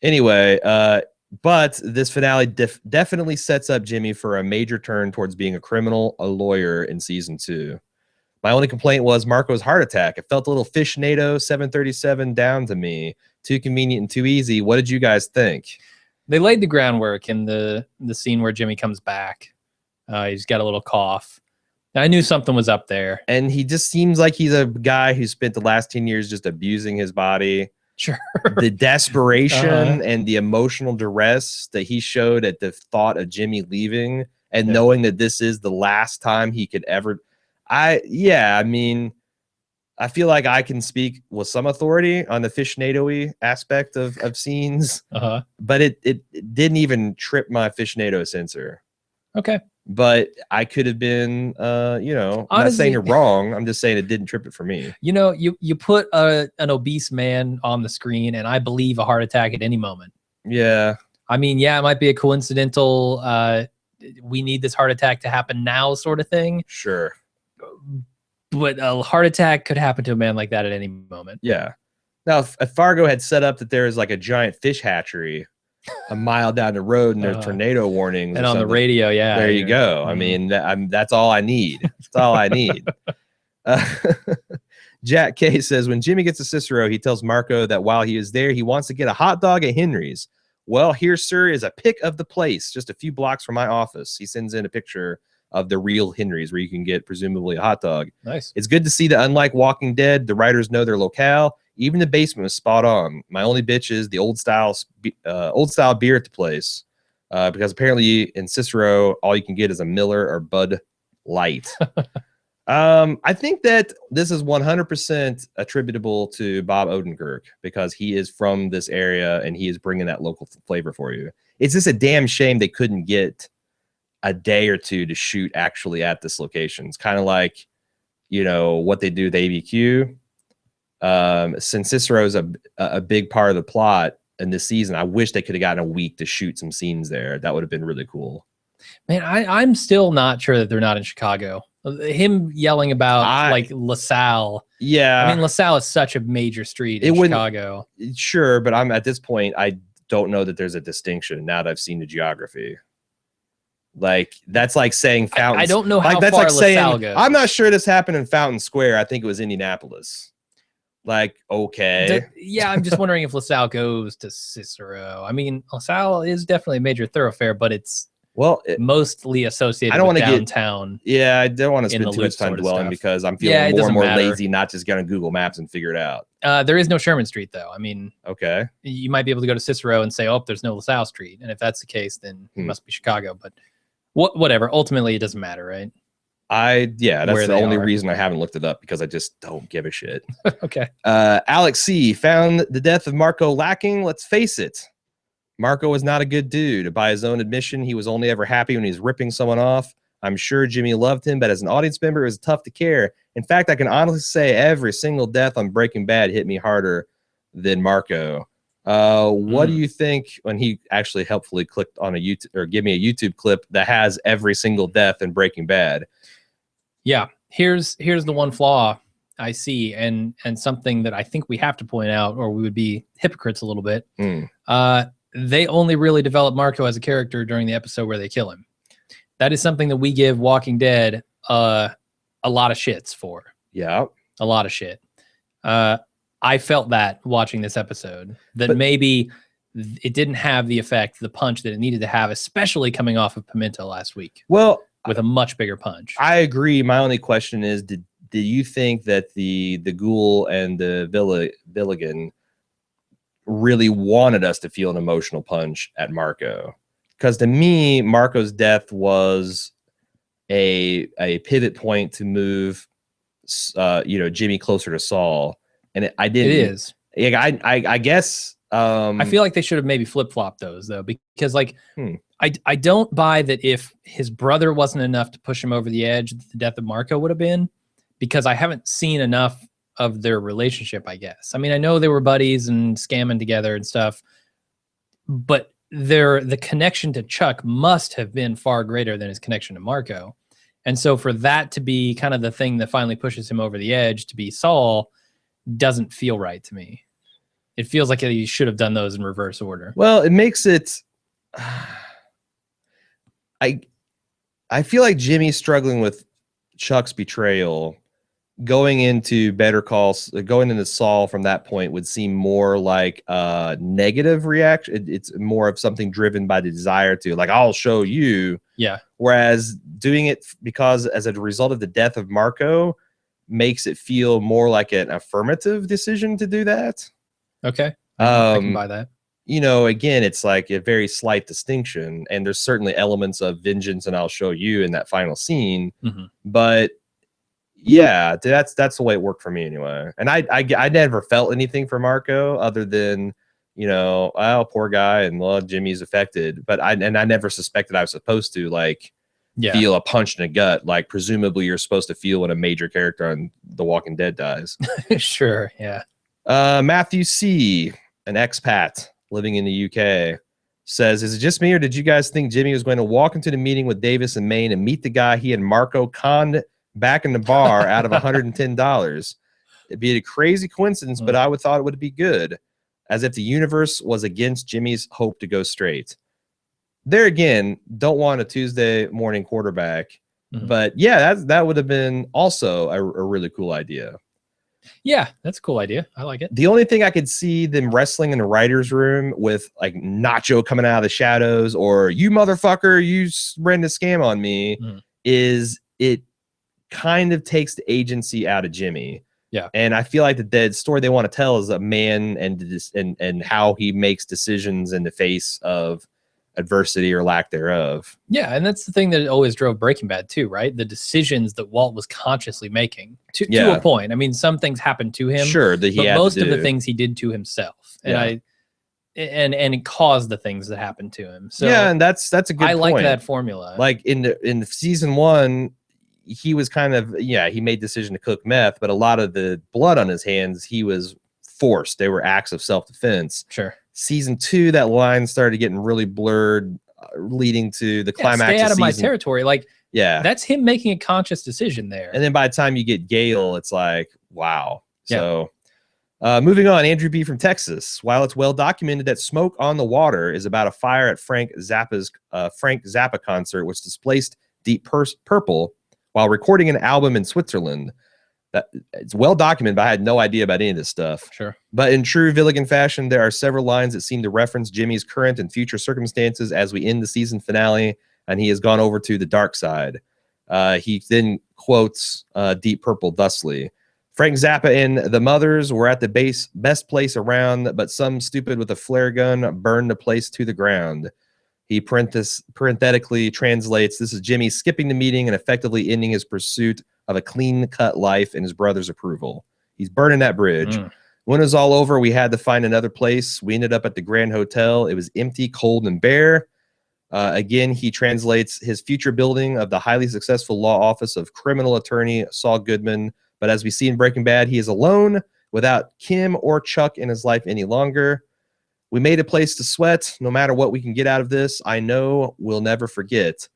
Anyway, but this finale definitely sets up Jimmy for a major turn towards being a criminal, a lawyer in season 2. My only complaint was Marco's heart attack. It felt a little fishnado 737 down to me. Too convenient and too easy. What did you guys think? They laid the groundwork in the scene where Jimmy comes back. He's got a little cough. I knew something was up there. And he just seems like he's a guy who spent the last 10 years just abusing his body. Sure. The desperation and the emotional duress that he showed at the thought of Jimmy leaving and knowing that this is the last time he could ever... I mean, I feel like I can speak with some authority on the fishnado-y aspect of scenes, but it didn't even trip my fishnado sensor. Okay. But I could have been, honestly, I'm not saying you're wrong. I'm just saying it didn't trip it for me. You know, you put an obese man on the screen, and I believe a heart attack at any moment. Yeah. I mean, it might be a coincidental, we need this heart attack to happen now sort of thing. Sure. But a heart attack could happen to a man like that at any moment. Yeah. Now, if Fargo had set up that there is like a giant fish hatchery a mile down the road and there's tornado warnings, and on the radio, there you go. I mean, that's all I need. That's all I need. Jack K says, when Jimmy gets to Cicero, he tells Marco that while he is there, he wants to get a hot dog at Henry's. Well, here, sir, is a pic of the place just a few blocks from my office. He sends in a picture of the real Henry's where you can get presumably a hot dog. Nice. It's good to see that unlike Walking Dead, the writers know their locale. Even the basement was spot on. My only bitch is the old style beer at the place, because apparently in Cicero, all you can get is a Miller or Bud Light. I think that this is 100% attributable to Bob Odenkirk, because he is from this area and he is bringing that local flavor for you. It's just a damn shame they couldn't get a day or two to shoot actually at this location. It's kind of like, what they do with ABQ. Since Cicero is a big part of the plot in this season, I wish they could have gotten a week to shoot some scenes there. That would have been really cool. Man, I'm still not sure that they're not in Chicago. Him yelling about like LaSalle. Yeah. I mean, LaSalle is such a major street in Chicago. Sure, but I'm at this point, I don't know that there's a distinction now that I've seen the geography. Like, that's like saying Fountain. I don't know how far LaSalle goes. I'm not sure this happened in Fountain Square. I think it was Indianapolis. Like, okay. I'm just wondering if LaSalle goes to Cicero. I mean, LaSalle is definitely a major thoroughfare, but it's mostly associated with downtown. I don't want to spend too much time dwelling because I'm feeling more and more lazy, not just going to Google Maps and figure it out. There is no Sherman Street, though. I mean, okay, you might be able to go to Cicero and say, oh, there's no LaSalle Street. And if that's the case, then it must be Chicago. But whatever. Ultimately, it doesn't matter, right? Yeah, that's where the they only are. reason I haven't looked it up, because I just don't give a shit. Okay. Alex C found the death of Marco lacking. Let's face it, Marco was not a good dude. By his own admission, he was only ever happy when he's ripping someone off. I'm sure Jimmy loved him, but as an audience member, it was tough to care. In fact, I can honestly say every single death on Breaking Bad hit me harder than Marco. What do you think when he actually helpfully clicked on a YouTube, or give me a YouTube clip that has every single death in Breaking Bad? Yeah, here's the one flaw I see, and something that I think we have to point out, or we would be hypocrites a little bit. They only really develop Marco as a character during the episode where they kill him. That is something that we give Walking Dead a lot of shits for. Yeah, a lot of shit. I felt that watching this episode, that maybe it didn't have the effect, the punch that it needed to have, especially coming off of Pimento last week. Well, with a much bigger punch. I agree. My only question is, did you think that the Ghoul and the Villigan really wanted us to feel an emotional punch at Marco? Because to me, Marco's death was a pivot point to move Jimmy closer to Saul, and I didn't. It is. Yeah, I guess. I feel like they should have maybe flip-flopped those, though, because like I don't buy that if his brother wasn't enough to push him over the edge, the death of Marco would have been, because I haven't seen enough of their relationship, I guess. I mean, I know they were buddies and scamming together and stuff, but the connection to Chuck must have been far greater than his connection to Marco. And so for that to be kind of the thing that finally pushes him over the edge to be Saul doesn't feel right to me. It feels like you should have done those in reverse order. Well, it makes it... I feel like Jimmy's struggling with Chuck's betrayal. Going into going into Saul from that point would seem more like a negative reaction. It's more of something driven by the desire to, like, I'll show you. Yeah. Whereas doing it because as a result of the death of Marco makes it feel more like an affirmative decision to do that. Okay. I can buy that. Again, it's like a very slight distinction, and there's certainly elements of vengeance and I'll show you in that final scene. But yeah, that's the way it worked for me anyway. And I never felt anything for Marco other than, oh, poor guy, and well, Jimmy's affected. But I never suspected I was supposed to feel a punch in the gut, like presumably you're supposed to feel when a major character on The Walking Dead dies. Sure, yeah. Matthew C, an expat living in the UK, says, is it just me, or did you guys think Jimmy was going to walk into the meeting with Davis and Maine and meet the guy he and Marco conned back in the bar out of $110? It'd be a crazy coincidence, but I would thought it would be good, as if the universe was against Jimmy's hope to go straight. There again, don't want a Tuesday morning quarterback, but yeah, that would have been also a really cool idea. Yeah, that's a cool idea. I like it. The only thing I could see them wrestling in the writer's room with, like, Nacho coming out of the shadows, or you motherfucker, you ran the scam on me, is it kind of takes the agency out of Jimmy. Yeah. And I feel like the story they want to tell is a man and how he makes decisions in the face of adversity or lack thereof. Yeah, and that's the thing that always drove Breaking Bad too, right? The decisions that Walt was consciously making to a point. I mean, some things happened to him, sure, that but most of the things he did to himself, and and it caused the things that happened to him. So yeah, and that's a good point. I like that formula. Like in season 1, he was kind of, he made the decision to cook meth, but a lot of the blood on his hands, he was forced. They were acts of self-defense. Sure. Season 2, that line started getting really blurred, leading to the climax. Stay out of my territory. Like, yeah, that's him making a conscious decision there. And then by the time you get Gale, it's like, wow. So moving on, Andrew B from Texas. While it's well documented that Smoke on the Water is about a fire at Frank Zappa concert, which displaced Deep Purple while recording an album in Switzerland. That it's well documented, but I had no idea about any of this stuff. Sure. But in true Villigan fashion, there are several lines that seem to reference Jimmy's current and future circumstances as we end the season finale, and he has gone over to the dark side. He then quotes Deep Purple thusly. Frank Zappa and the Mothers were at the best place around, but some stupid with a flare gun burned the place to the ground. He parenthetically translates, this is Jimmy skipping the meeting and effectively ending his pursuit of a clean-cut life and his brother's approval. He's burning that bridge. When it was all over, we had to find another place. We ended up at the Grand Hotel. It was empty, cold, and bare. Again, he translates his future building of the highly successful law office of criminal attorney Saul Goodman. But as we see in Breaking Bad, he is alone without Kim or Chuck in his life any longer. We made a place to sweat. No matter what we can get out of this, I know we'll never forget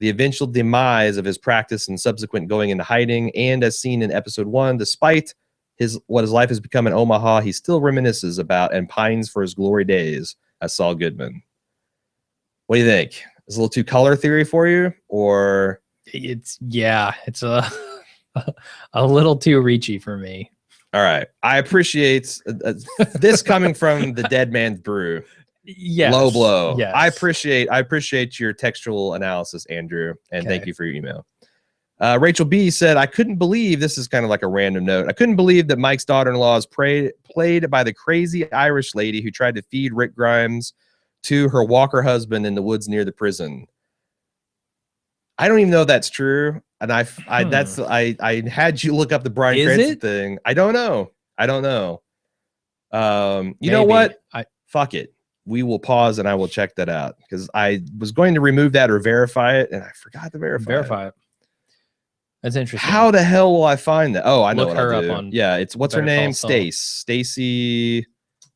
the eventual demise of his practice and subsequent going into hiding. And as seen in episode 1, despite what his life has become in Omaha, he still reminisces about and pines for his glory days as Saul Goodman. What do you think? Is it a little too color theory for you, or it's a a little too reachy for me. All right. I appreciate this coming from the Dead Man's Brew. Yes. Low blow. Yes. I appreciate your textual analysis, Andrew, and thank you for your email. Rachel B said, I couldn't believe, this is kind of like a random note, I couldn't believe that Mike's daughter-in-law is played by the crazy Irish lady who tried to feed Rick Grimes to her Walker husband in the woods near the prison. I don't even know if that's true. And I had you look up the Bryan Cranston thing. I don't know. You know what? Fuck it. We will pause and I will check that out because I was going to remove that or verify it and I forgot to verify it. That's interesting. How the hell will I find that? Oh, I know Look what her I'll do. up on Yeah, it's what's her name? Stacy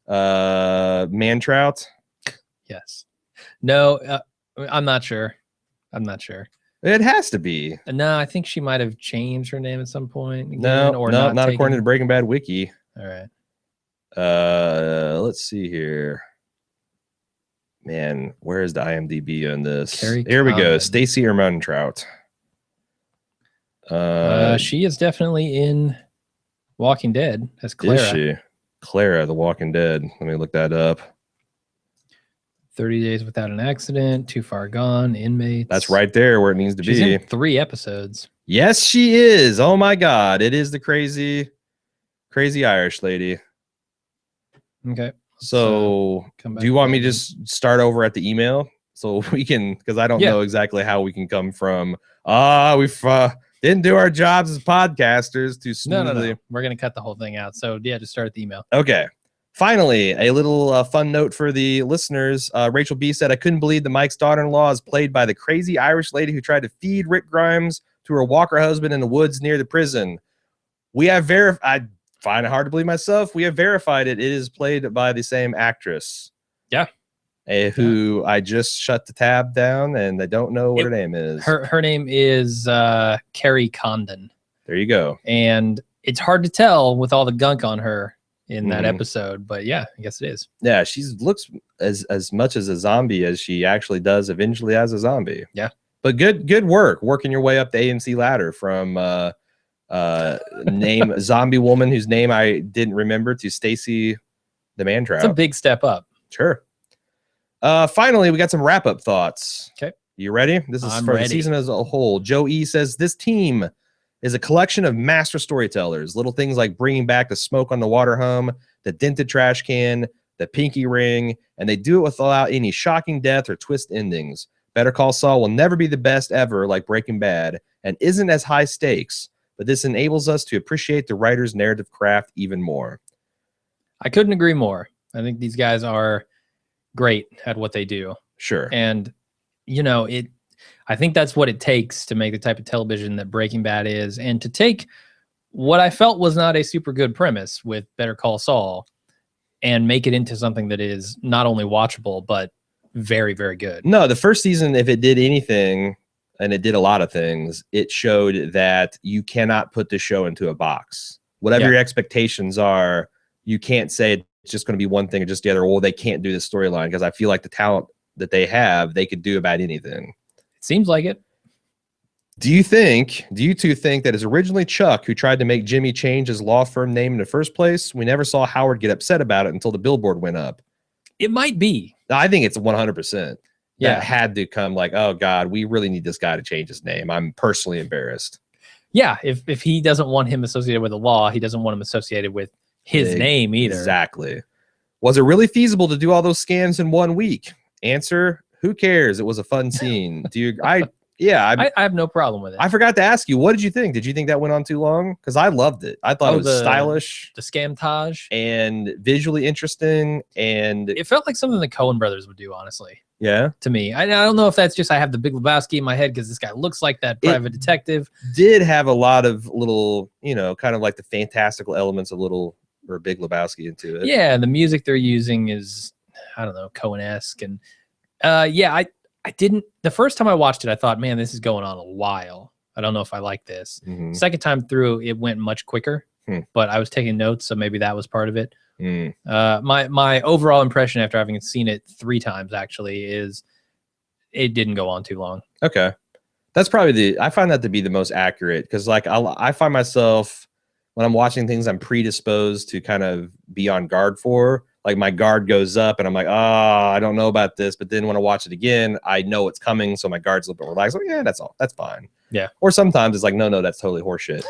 Mantrout. Yes. No, I'm not sure. It has to be. No, I think she might have changed her name at some point. Again, No, not according to the Breaking Bad wiki. All right. Let's see here. Man, where is the IMDb on this? Carrie Here we go. Condon. Stacy Mantrout. She is definitely in Walking Dead as Clara. Is she? Clara, The Walking Dead. Let me look that up. 30 Days Without an Accident, Too Far Gone, Inmates. That's right there where it needs to She's be. in 3 episodes. Yes, she is. Oh my God. It is the crazy Irish lady. Okay. So do you want me to just start over at the email so we can, because I don't know exactly how we can come from, we've didn't do our jobs as podcasters too smoothly. No. We're going to cut the whole thing out. So yeah, just start at the email. Okay. Finally, a little fun note for the listeners. Rachel B said, I couldn't believe that Mike's daughter-in-law is played by the crazy Irish lady who tried to feed Rick Grimes to her Walker husband in the woods near the prison. We have verified, I find it hard to believe myself. We have verified it. It is played by the same actress. Yeah. Who I just shut the tab down and I don't know what her name is. Her name is Carrie Condon. There you go. And it's hard to tell with all the gunk on her in that episode, but yeah, I guess it is. Yeah, she looks as much as a zombie as she actually does eventually as a zombie. Yeah. But good work working your way up the AMC ladder from name zombie woman whose name I didn't remember to Stacy the Mantrout. It's a big step up. Sure. Finally, we got some wrap-up thoughts. Okay. You ready? This is for the season as a whole. Joe E says, this team is a collection of master storytellers. Little things like bringing back the smoke on the water hum, the dented trash can, the pinky ring, and they do it without any shocking death or twist endings. Better Call Saul will never be the best ever like Breaking Bad and isn't as high stakes, but this enables us to appreciate the writer's narrative craft even more. I couldn't agree more. I think these guys are great at what they do. Sure. And, you know, I think that's what it takes to make the type of television that Breaking Bad is, and to take what I felt was not a super good premise with Better Call Saul and make it into something that is not only watchable, but very, very good. No, the first season, if it did anything, and it did a lot of things, it showed that you cannot put the show into a box. Whatever your expectations are, you can't say it's just going to be one thing or just the other. Well, they can't do this storyline, because I feel like the talent that they have, they could do about anything. Seems like it. Do you two think that it's originally Chuck who tried to make Jimmy change his law firm name in the first place? We never saw Howard get upset about it until the billboard went up. It might be. I think it's 100%. Yeah. That had to come like, oh God, we really need this guy to change his name. I'm personally embarrassed. Yeah. If he doesn't want him associated with the law, he doesn't want him associated with his name either. Exactly. Was it really feasible to do all those scams in 1 week? Answer, Who cares? It was a fun scene. Do you? I have no problem with it. I forgot to ask you, what did you think? Did you think that went on too long? Because I loved it. I thought it was stylish, the scamtage, and visually interesting, and it felt like something the Coen brothers would do, honestly. Yeah. To me, I don't know if that's just I have the Big Lebowski in my head because this guy looks like that private detective. Did have a lot of little, kind of like the fantastical elements of Big Lebowski into it. Yeah, and the music they're using is, I don't know, Coen-esque. And I didn't, the first time I watched it, I thought, man, this is going on a while. I don't know if I like this. Second time through, it went much quicker, but I was taking notes, so maybe that was part of it. My overall impression after having seen it 3 times actually is it didn't go on too long. Okay. That's probably I find that to be the most accurate, because like I find myself when I'm watching things I'm predisposed to kind of be on guard for. Like my guard goes up and I'm like, I don't know about this. But then when I watch it again, I know it's coming. So my guard's a little bit relaxed. Like, yeah, that's fine. Yeah. Or sometimes it's like, no, that's totally horseshit.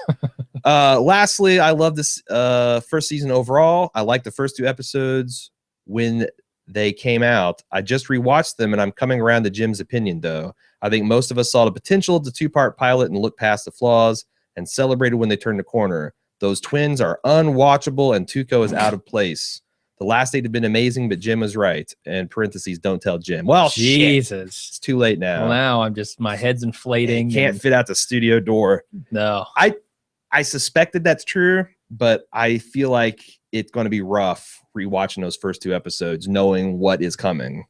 Lastly, I love this first season overall. I like the first 2 episodes when they came out. I just rewatched them and I'm coming around to Jim's opinion, though. I think most of us saw the potential of the 2-part pilot and looked past the flaws and celebrated when they turned the corner. Those twins are unwatchable and Tuco is out of place. The last 8 have been amazing, but Jim was right. And parentheses, don't tell Jim. Well, Jesus. Shit. It's too late now. Well, now I'm just, my head's inflating. Can't fit out the studio door. No. I suspected that's true, but I feel like it's going to be rough rewatching those first 2 episodes, knowing what is coming.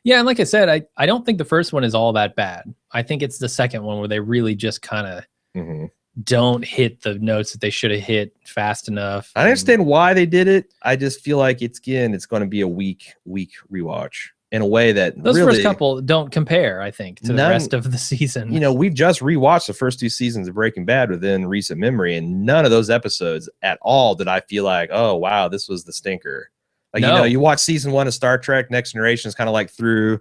Yeah, and like I said, I don't think the first one is all that bad. I think it's the second one where they really just kind of don't hit the notes that they should have hit fast enough. I understand why they did it. I just feel like it's going to be a weak rewatch in a way that those really, first couple don't compare, I think, to the rest of the season. We've just rewatched the first 2 seasons of Breaking Bad within recent memory, and none of those episodes at all did I feel like, oh wow, this was the stinker. Like, you watch season 1 of Star Trek Next Generation, it's kind of like through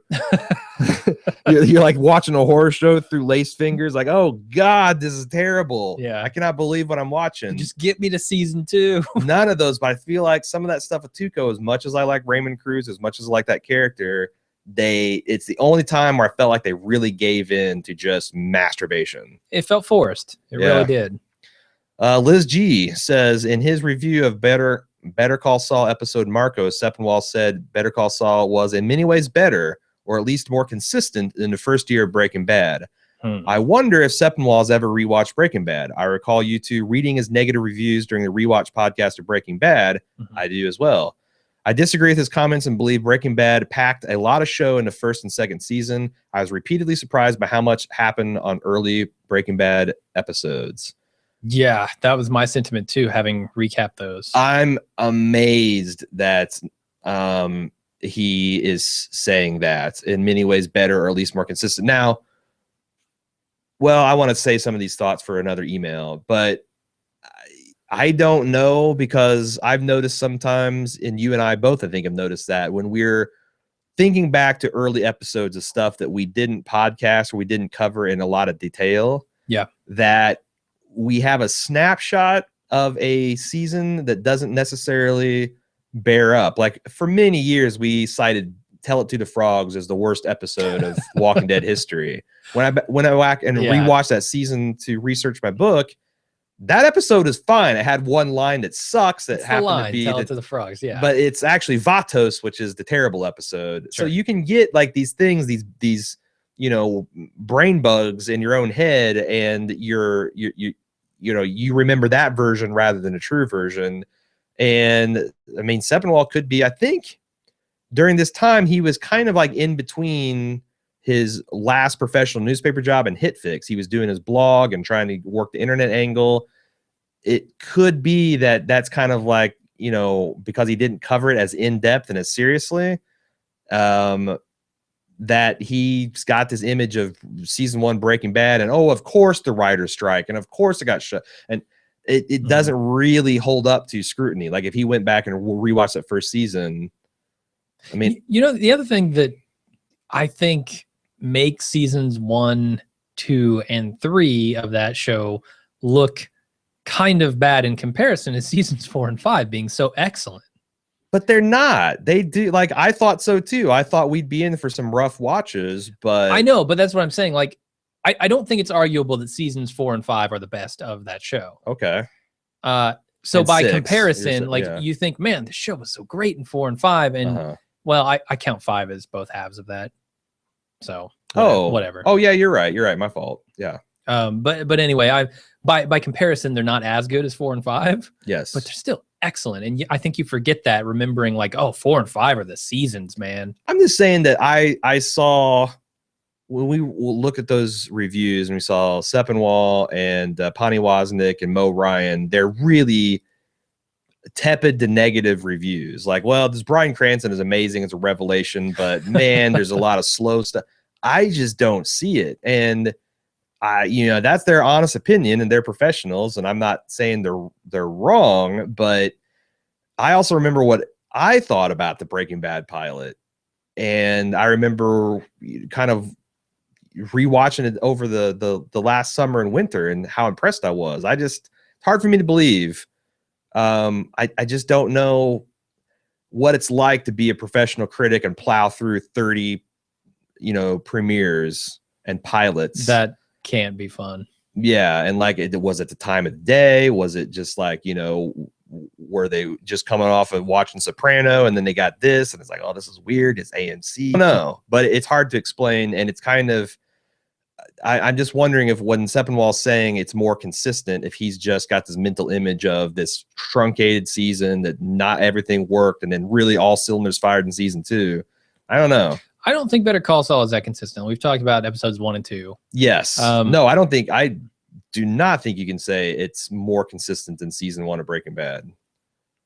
you're like watching a horror show through lace fingers, like, oh god, this is terrible. Yeah, I cannot believe what I'm watching. Just get me to season 2. None of those, but I feel like some of that stuff with Tuco, as much as I like Raymond Cruz, as much as I like that character, it's the only time where I felt like they really gave in to just masturbation. It felt forced. It really did. Liz G says in his review of Better Call Saul episode Marco, Sepinwall said Better Call Saul was in many ways better, or at least more consistent than the first year of Breaking Bad. I wonder if Sepinwall's ever rewatched Breaking Bad. I recall you 2 reading his negative reviews during the rewatch podcast of Breaking Bad. I do as well. I disagree with his comments and believe Breaking Bad packed a lot of show in the first and second season. I was repeatedly surprised by how much happened on early Breaking Bad episodes. Yeah, that was my sentiment too, having recapped those. I'm amazed that he is saying that in many ways better, or at least more consistent. Now, well, I want to say some of these thoughts for another email, but I don't know, because I've noticed sometimes, and you and I both, I think, have noticed that when we're thinking back to early episodes of stuff that we didn't podcast or we didn't cover in a lot of detail, that we have a snapshot of a season that doesn't necessarily bear up. Like for many years, we cited Tell It to the Frogs as the worst episode of Walking Dead history. When I went and rewatched that season to research my book, that episode is fine. It had one line that sucks. That happened to be Tell It to the Frogs, but it's actually Vatos, which is the terrible episode. Sure. So you can get like these things, these brain bugs in your own head, and you remember that version rather than a true version. And I mean, Sepinwall could be, I think, during this time he was kind of like in between his last professional newspaper job and HitFix. He was doing his blog and trying to work the internet angle. It could be that that's kind of like, because he didn't cover it as in depth and as seriously, that he's got this image of season 1 Breaking Bad, and of course the writer's strike, and of course it got shut, and it doesn't really hold up to scrutiny. Like if he went back and rewatched that first season, I mean, the other thing that I think makes seasons 1, 2, and 3 of that show look kind of bad in comparison is seasons 4 and 5 being so excellent. But they're not. They do, like, I thought so too. I thought we'd be in for some rough watches, but I know, but that's what I'm saying. Like, I don't think it's arguable that seasons 4 and 5 are the best of that show. okay. So And by 6, comparison, like yeah. you think, man, this show was so great in 4 and 5, and well, I count 5 as both halves of that. So whatever. Oh yeah, you're right. You're right. My fault. Yeah. But anyway, by comparison, they're not as good as 4 and 5. Yes. But they're still excellent. And I think you forget that, remembering like, oh, 4 and 5 are the seasons, man. I'm just saying that I saw, when we look at those reviews and we saw Sepinwall and Pani Wozniak and Mo Ryan, they're really tepid to negative reviews. Like, well, this Bryan Cranston is amazing. It's a revelation, but man, there's a lot of slow stuff. I just don't see it. And that's their honest opinion, and they're professionals, and I'm not saying they're wrong, but I also remember what I thought about the Breaking Bad pilot. And I remember kind of rewatching it over the last summer and winter and how impressed I was. It's hard for me to believe. I just don't know what it's like to be a professional critic and plow through 30, premieres and pilots. That can't be fun. Yeah. And like, was it the time of the day? Was it just like, were they just coming off of watching Soprano and then they got this and it's like, oh, this is weird. It's AMC. No, but it's hard to explain. And it's kind of, I'm just wondering if when Sepinwall's saying it's more consistent, if he's just got this mental image of this truncated season that not everything worked and then really all cylinders fired in season 2. I don't know. I don't think Better Call Saul is that consistent. We've talked about episodes 1 and 2. Yes. No, I do not think you can say it's more consistent than season 1 of Breaking Bad.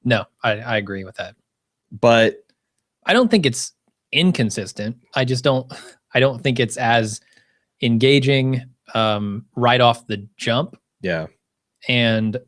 No, I agree with that. But I don't think it's inconsistent. I don't think it's as engaging right off the jump. Yeah. And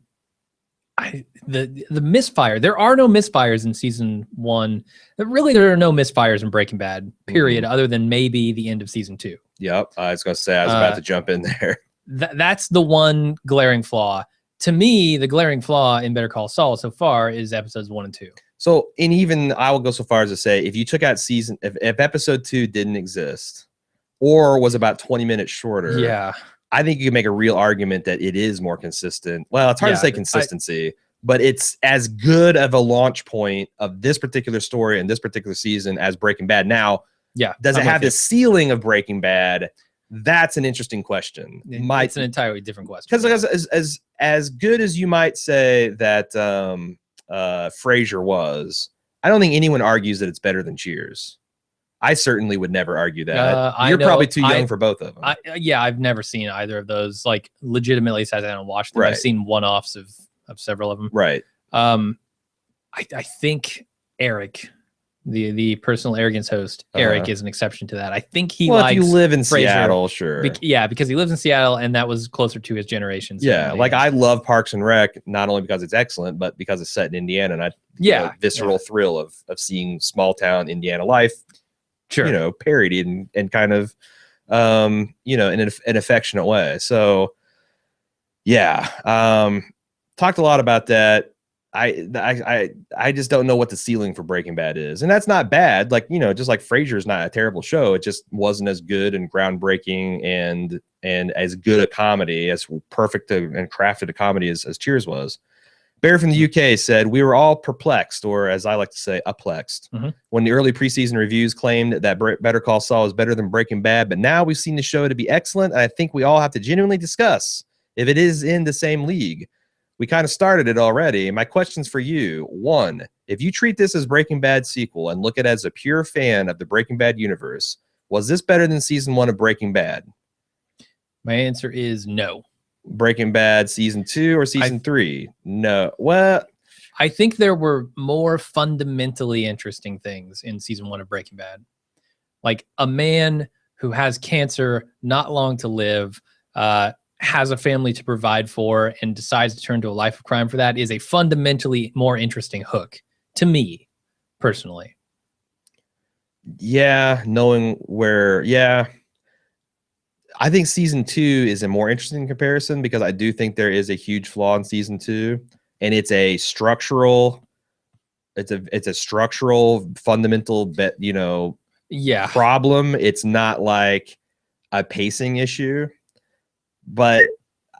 the misfire, there are no misfires in season 1. Really, there are no misfires in Breaking Bad, period, other than maybe the end of season 2. Yep. I was going to say, I was about to jump in there. That's the one glaring flaw. To me, the glaring flaw in Better Call Saul so far is episodes 1 and 2. So, and even I will go so far as to say, if you took out if episode 2 didn't exist or was about 20 minutes shorter, yeah, I think you can make a real argument that it is more consistent. Well, it's hard to say consistency, but it's as good of a launch point of this particular story and this particular season as Breaking Bad. Now, yeah, does it have the ceiling of Breaking Bad? That's an interesting question. It's an entirely different question. Because as good as you might say that Frasier was, I don't think anyone argues that it's better than Cheers. I certainly would never argue that. You're probably too young for both of them. I've never seen either of those. Like, legitimately sat down and watched them. Right. I've seen one-offs of several of them. Right. I think Eric, the personal arrogance host, Eric is an exception to that. I think he likes. If you live in Frasier, Seattle, sure. Because he lives in Seattle, and that was closer to his generation. Yeah, like I love Parks and Rec, not only because it's excellent, but because it's set in Indiana, and visceral thrill of seeing small town Indiana life. Sure. Parodied and kind of, in an affectionate way. So, yeah, talked a lot about that. I just don't know what the ceiling for Breaking Bad is, and that's not bad. Like, just like Frasier is not a terrible show. It just wasn't as good and groundbreaking and as good a comedy, as perfect and crafted a comedy as Cheers was. Barry from the UK said, "We were all perplexed, or as I like to say, uplexed, when the early preseason reviews claimed that Better Call Saul is better than Breaking Bad, but now we've seen the show to be excellent, and I think we all have to genuinely discuss if it is in the same league. We kind of started it already. My questions for you: 1, if you treat this as Breaking Bad sequel and look at it as a pure fan of the Breaking Bad universe, was this better than season 1 of Breaking Bad?" My answer is no. Breaking Bad season 2 or season 3? No. Well, I think there were more fundamentally interesting things in season 1 of Breaking Bad. Like, a man who has cancer, not long to live, has a family to provide for, and decides to turn to a life of crime for that is a fundamentally more interesting hook to me, personally. Yeah, knowing where, yeah. I think season 2 is a more interesting comparison because I do think there is a huge flaw in season 2, and it's a structural it's a structural fundamental problem. It's not like a pacing issue, but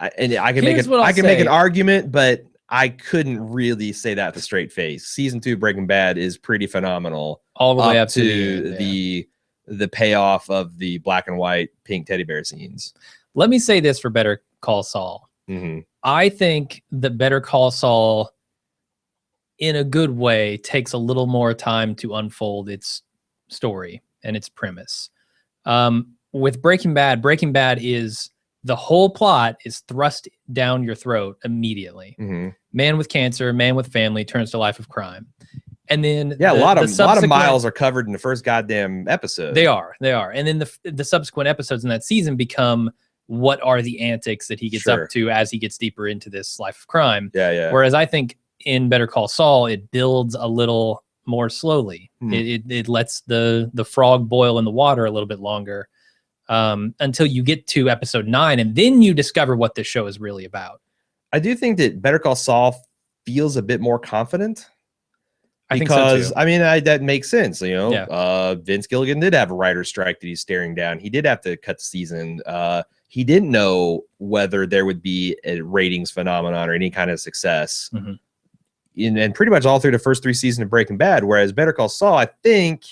I can make an argument, but I couldn't really say that with a straight face. Season 2 Breaking Bad is pretty phenomenal, all the way up to the payoff of the black and white pink teddy bear scenes. Let me say this for Better Call Saul. I think that Better Call Saul, in a good way, takes a little more time to unfold its story and its premise. With Breaking Bad is the whole plot is thrust down your throat immediately. Man with cancer, man with family turns to life of crime. And then a lot of miles are covered in the first goddamn episode. They are. And then the subsequent episodes in that season become what are the antics that he gets up to as he gets deeper into this life of crime. Whereas I think in Better Call Saul, it builds a little more slowly. It lets the frog boil in the water a little bit longer, until you get to episode 9, and then you discover what this show is really about. I do think that Better Call Saul feels a bit more confident. I think so too. I mean, that makes sense. Vince Gilligan did have a writer's strike that he's staring down. He did have to cut the season. He didn't know whether there would be a ratings phenomenon or any kind of success. And pretty much all through the first 3 seasons of Breaking Bad, whereas Better Call Saul, I think,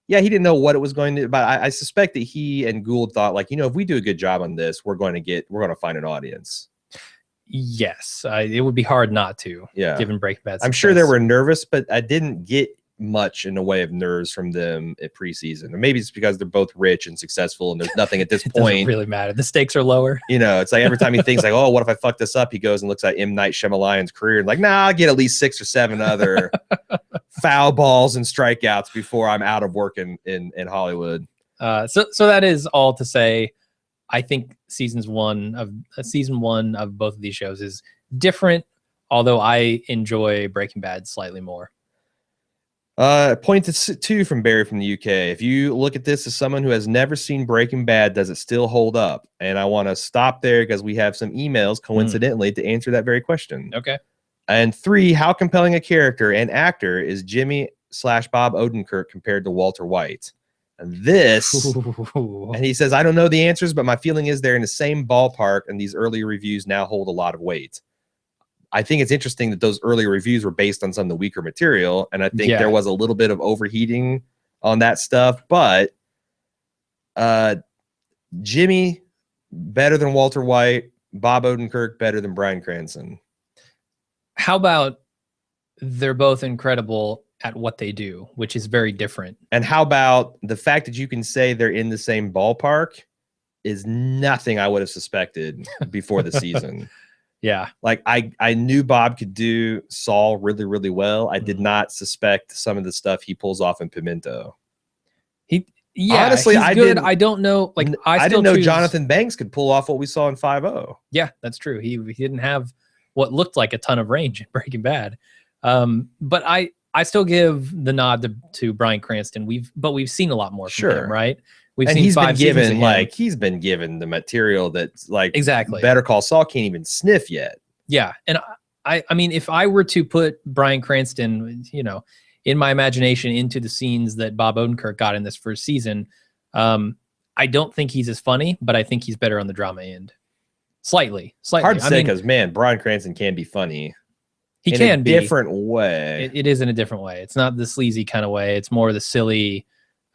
he didn't know what it was going to, but I suspect that he and Gould thought, like, if we do a good job on this, we're going to find an audience. Yes, it would be hard not to. Given Breaking Bad success. I'm sure they were nervous, but I didn't get much in the way of nerves from them at preseason. Or maybe it's because they're both rich and successful, and there's nothing at this point. Doesn't really matter. The stakes are lower. It's like every time he thinks like, oh, what if I fuck this up? He goes and looks at M. Night Shyamalan's career and like, nah, I'll get at least 6 or 7 other foul balls and strikeouts before I'm out of work in Hollywood. So that is all to say, I think season one of both of these shows is different, although I enjoy Breaking Bad slightly more. Point 2 from Barry from the UK. If you look at this as someone who has never seen Breaking Bad, does it still hold up? And I want to stop there because we have some emails coincidentally to answer that very question. Okay. And 3, how compelling a character and actor is Jimmy/Bob Odenkirk compared to Walter White? And and he says, I don't know the answers, but my feeling is they're in the same ballpark, and these early reviews now hold a lot of weight. I think it's interesting that those earlier reviews were based on some of the weaker material, and I think there was a little bit of overheating on that stuff. But Jimmy, better than Walter White. Bob Odenkirk, better than Bryan Cranston. How about they're both incredible at what they do, which is very different. And how about the fact that you can say they're in the same ballpark is nothing I would have suspected before the season. Yeah. Like I knew Bob could do Saul really, really well. I did not suspect some of the stuff he pulls off in Pimento. Honestly, I don't know. Like I didn't know Jonathan Banks could pull off what we saw in 5-0. Yeah, that's true. He didn't have what looked like a ton of range in Breaking Bad. But I still give the nod to Bryan Cranston. We've seen a lot more from him, right? He's been given the material that's like exactly Better Call Saul can't even sniff yet. Yeah, and I mean, if I were to put Bryan Cranston, in my imagination into the scenes that Bob Odenkirk got in this first season, I don't think he's as funny, but I think he's better on the drama end. Slightly. Hard to say because Bryan Cranston can be funny. He can be in a different way. It is in a different way. It's not the sleazy kind of way. It's more the silly,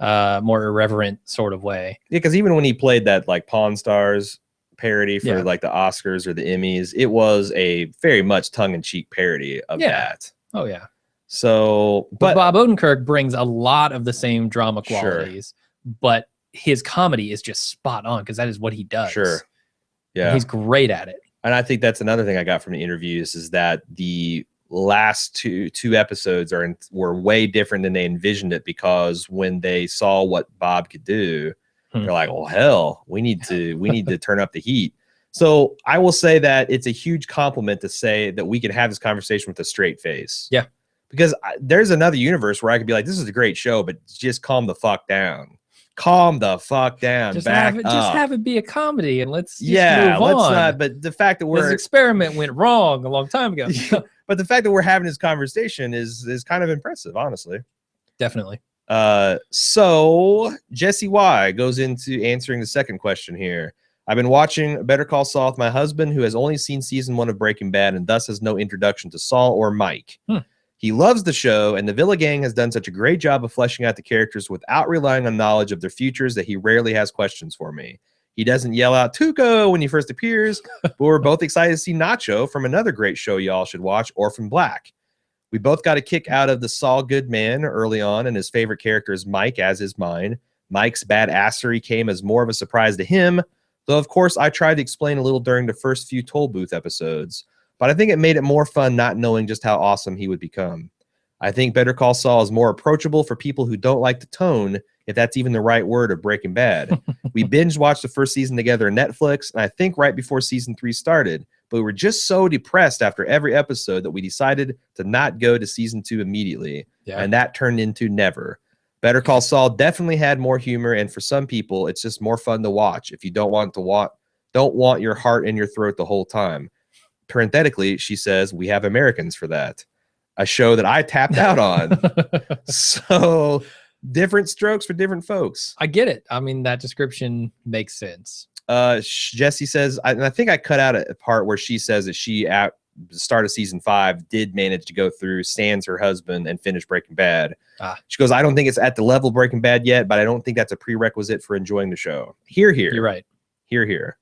more irreverent sort of way. Yeah, because even when he played that like Pawn Stars parody for like the Oscars or the Emmys, it was a very much tongue-in-cheek parody of that. Oh yeah. So, but Bob Odenkirk brings a lot of the same drama qualities, but his comedy is just spot on because that is what he does. Sure. Yeah. And he's great at it. And I think that's another thing I got from the interviews is that the last two episodes were way different than they envisioned it, because when they saw what Bob could do, they're like, "Oh hell, we need to turn up the heat." So I will say that it's a huge compliment to say that we can have this conversation with a straight face. Yeah, because there's another universe where I could be like, "This is a great show, but just calm the fuck down." Calm the fuck down. Just have it be a comedy, and let's move on. Let's not. But the fact that this experiment went wrong a long time ago. But the fact that we're having this conversation is kind of impressive, honestly. Definitely. So Jesse Y goes into answering the second question here. I've been watching Better Call Saul with my husband, who has only seen season 1 of Breaking Bad and thus has no introduction to Saul or Mike. He loves the show, and the Villa Gang has done such a great job of fleshing out the characters without relying on knowledge of their futures that he rarely has questions for me. He doesn't yell out Tuco when he first appears, but we're both excited to see Nacho from another great show y'all should watch, Orphan Black. We both got a kick out of the Saul Goodman early on, and his favorite character is Mike, as is mine. Mike's badassery came as more of a surprise to him, though, of course, I tried to explain a little during the first few Toll Booth episodes. But I think it made it more fun not knowing just how awesome he would become. I think Better Call Saul is more approachable for people who don't like the tone, if that's even the right word, of Breaking Bad. We binge watched the first season together on Netflix, and I think right before season 3 started, but we were just so depressed after every episode that we decided to not go to season 2 immediately, and that turned into never. Better Call Saul definitely had more humor, and for some people, it's just more fun to watch if you don't want your heart in your throat the whole time. Parenthetically, she says, we have Americans for that. A show that I tapped out on. So different strokes for different folks. I get it. I mean, that description makes sense. Jesse says, I think I cut out a part where she says that she at the start of season 5 did manage to go through Stan's her husband and finish Breaking Bad. She goes, I don't think it's at the level of Breaking Bad yet, but I don't think that's a prerequisite for enjoying the show. Here. You're right. Here.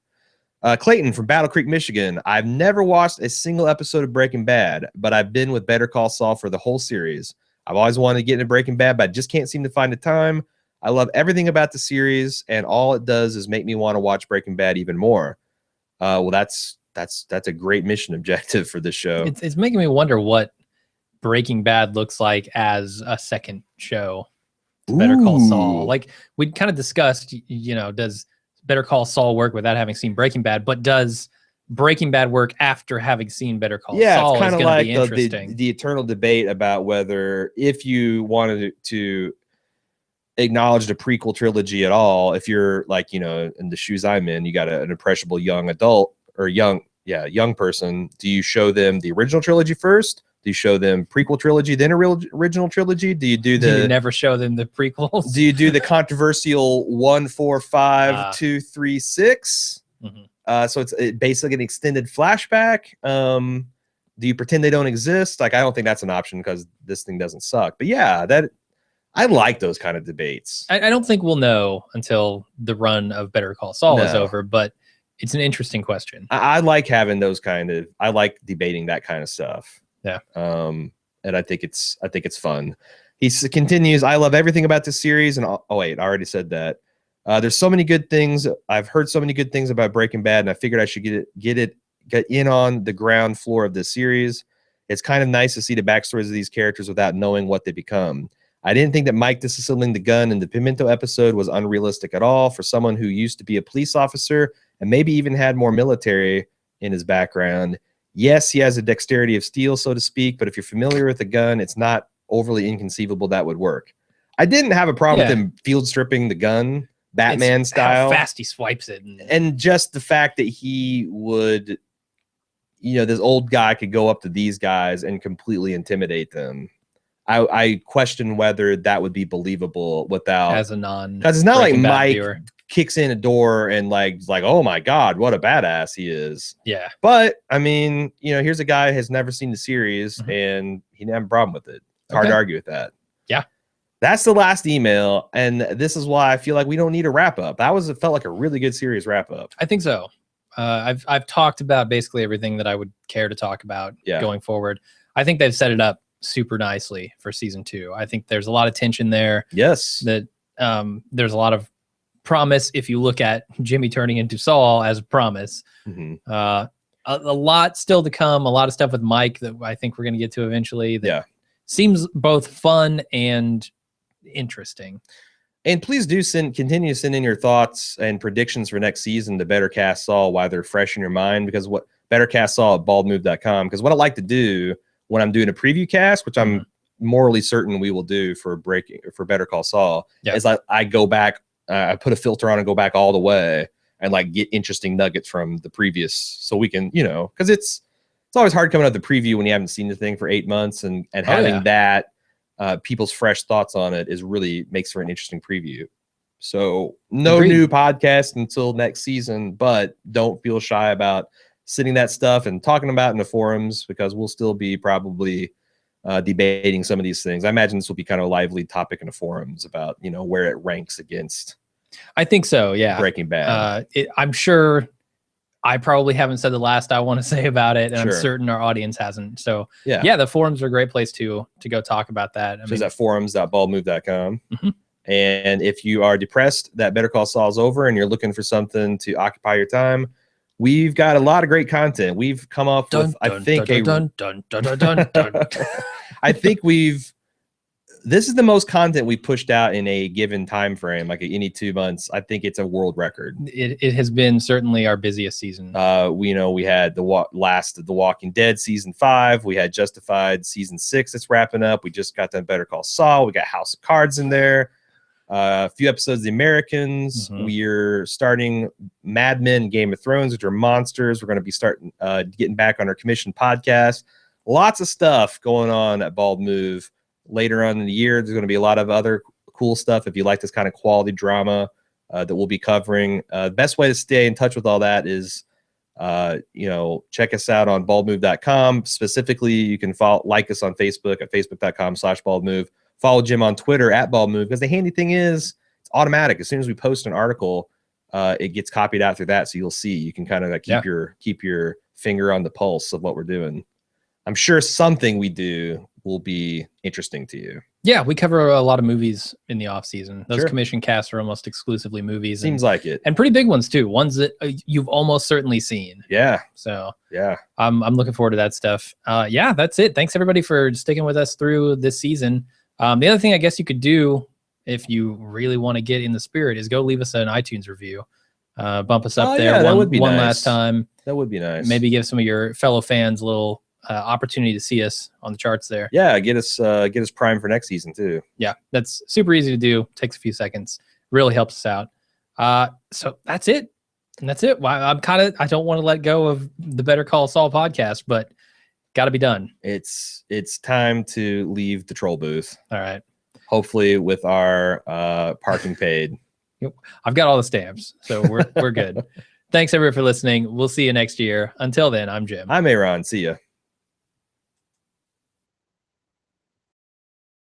Clayton from Battle Creek, Michigan. I've never watched a single episode of Breaking Bad, but I've been with Better Call Saul for the whole series. I've always wanted to get into Breaking Bad, but I just can't seem to find the time. I love everything about the series, and all it does is make me want to watch Breaking Bad even more. Well, that's a great mission objective for this show. It's making me wonder what Breaking Bad looks like as a second show to Better Call Saul. Like we kind of discussed, does Better Call Saul work without having seen Breaking Bad, but does Breaking Bad work after having seen Better Call Saul? It's kind of like the eternal debate about whether, if you wanted to acknowledge the prequel trilogy at all, if you're like, in the shoes I'm in, you got an impressionable young adult or young person. Do you show them the original trilogy first? Do you show them prequel trilogy, then a original trilogy? Do you never show them the prequels? Do you do the controversial 1, 4, 5, 2, 3, 6? So it's basically an extended flashback. Do you pretend they don't exist? Like, I don't think that's an option because this thing doesn't suck. But yeah, I like those kind of debates. I don't think we'll know until the run of Better Call Saul is over, but it's an interesting question. I like having those I like debating that kind of stuff. Yeah. And I think it's fun. He continues, I love everything about this series. And oh wait, I already said that. There's so many good things. I've heard so many good things about Breaking Bad, and I figured I should get in on the ground floor of this series. It's kind of nice to see the backstories of these characters without knowing what they become. I didn't think that Mike disassembling the gun in the Pimento episode was unrealistic at all for someone who used to be a police officer and maybe even had more military in his background. Yes, he has a dexterity of steel, so to speak, but if you're familiar with a gun, it's not overly inconceivable that would work. I didn't have a problem with him field stripping the gun, Batman style. How fast he swipes it. And just the fact that he would, this old guy could go up to these guys and completely intimidate them. I question whether that would be believable without, as a non, because it's not like Mike kicks in a door and like, oh my God, what a badass he is. Yeah. But I mean, here's a guy who has never seen the series and he didn't have a problem with it. It's hard to argue with that. Yeah. That's the last email. And this is why I feel like we don't need a wrap up. It felt like a really good series wrap up. I think so. I've talked about basically everything that I would care to talk about going forward. I think they've set it up super nicely for season 2. I think there's a lot of tension there. Yes. That there's a lot of promise if you look at Jimmy turning into Saul as a promise. A lot still to come. A lot of stuff with Mike that I think we're going to get to eventually. That seems both fun and interesting. And please do continue to send in your thoughts and predictions for next season to Better Cast Saul while they're fresh in your mind, because bettercastsaul@baldmove.com, because what I like to do when I'm doing a preview cast, which I'm morally certain we will do for Better Call Saul, is I go back, I put a filter on and go back all the way and like get interesting nuggets from the previous, so we can, because it's always hard coming out with the preview when you haven't seen the thing for 8 months, and having that people's fresh thoughts on it is really makes for an interesting preview. So no new podcast until next season, but don't feel shy about sitting that stuff and talking about it in the forums, because we'll still be probably debating some of these things. I imagine this will be kind of a lively topic in the forums about, you know, where it ranks against. I think so. Yeah. Breaking Bad. I'm sure I probably haven't said the last I want to say about it, and I'm certain our audience hasn't. So yeah, the forums are a great place to go talk about that. I mean, at forums.baldmove.com. And if you are depressed that Better Call Saul is over and you're looking for something to occupy your time, we've got a lot of great content. We've come up with, I think, I think this is the most content we pushed out in a given time frame, like any 2 months. I think it's a world record. It has been certainly our busiest season. We had the last of The Walking Dead season 5. We had Justified season 6 that's wrapping up. We just got done Better Call Saul. We got House of Cards in there. A few episodes of The Americans. We're starting Mad Men, Game of Thrones, which are monsters. We're going to be starting getting back on our commissioned podcast. Lots of stuff going on at Bald Move. Later on in the year, there's going to be a lot of other cool stuff. If you like this kind of quality drama that we'll be covering, the best way to stay in touch with all that is, check us out on baldmove.com. Specifically, you can like us on Facebook at facebook.com/baldmove. Follow Jim on Twitter at baldmove, because the handy thing is it's automatic. As soon as we post an article, it gets copied out through that. So you'll see, you can kind of like keep your finger on the pulse of what we're doing. I'm sure something we do will be interesting to you. Yeah, we cover a lot of movies in the off season. Those commission casts are almost exclusively movies. Seems like it. And pretty big ones too. Ones that you've almost certainly seen. Yeah. So yeah, I'm looking forward to that stuff. Yeah, that's it. Thanks everybody for sticking with us through this season. The other thing I guess you could do if you really want to get in the spirit is go leave us an iTunes review. Bump us up there one last time. That would be nice. Maybe give some of your fellow fans a little opportunity to see us on the charts there. Yeah, get us primed for next season too. Yeah, that's super easy to do. Takes a few seconds. Really helps us out. So that's it. And that's it. Well, I don't want to let go of the Better Call Saul podcast, but got to be done. It's time to leave the troll booth. All right. Hopefully with our parking paid. I've got all the stamps, so we're good. Thanks everyone for listening. We'll see you next year. Until then, I'm Jim. I'm Aaron. See ya.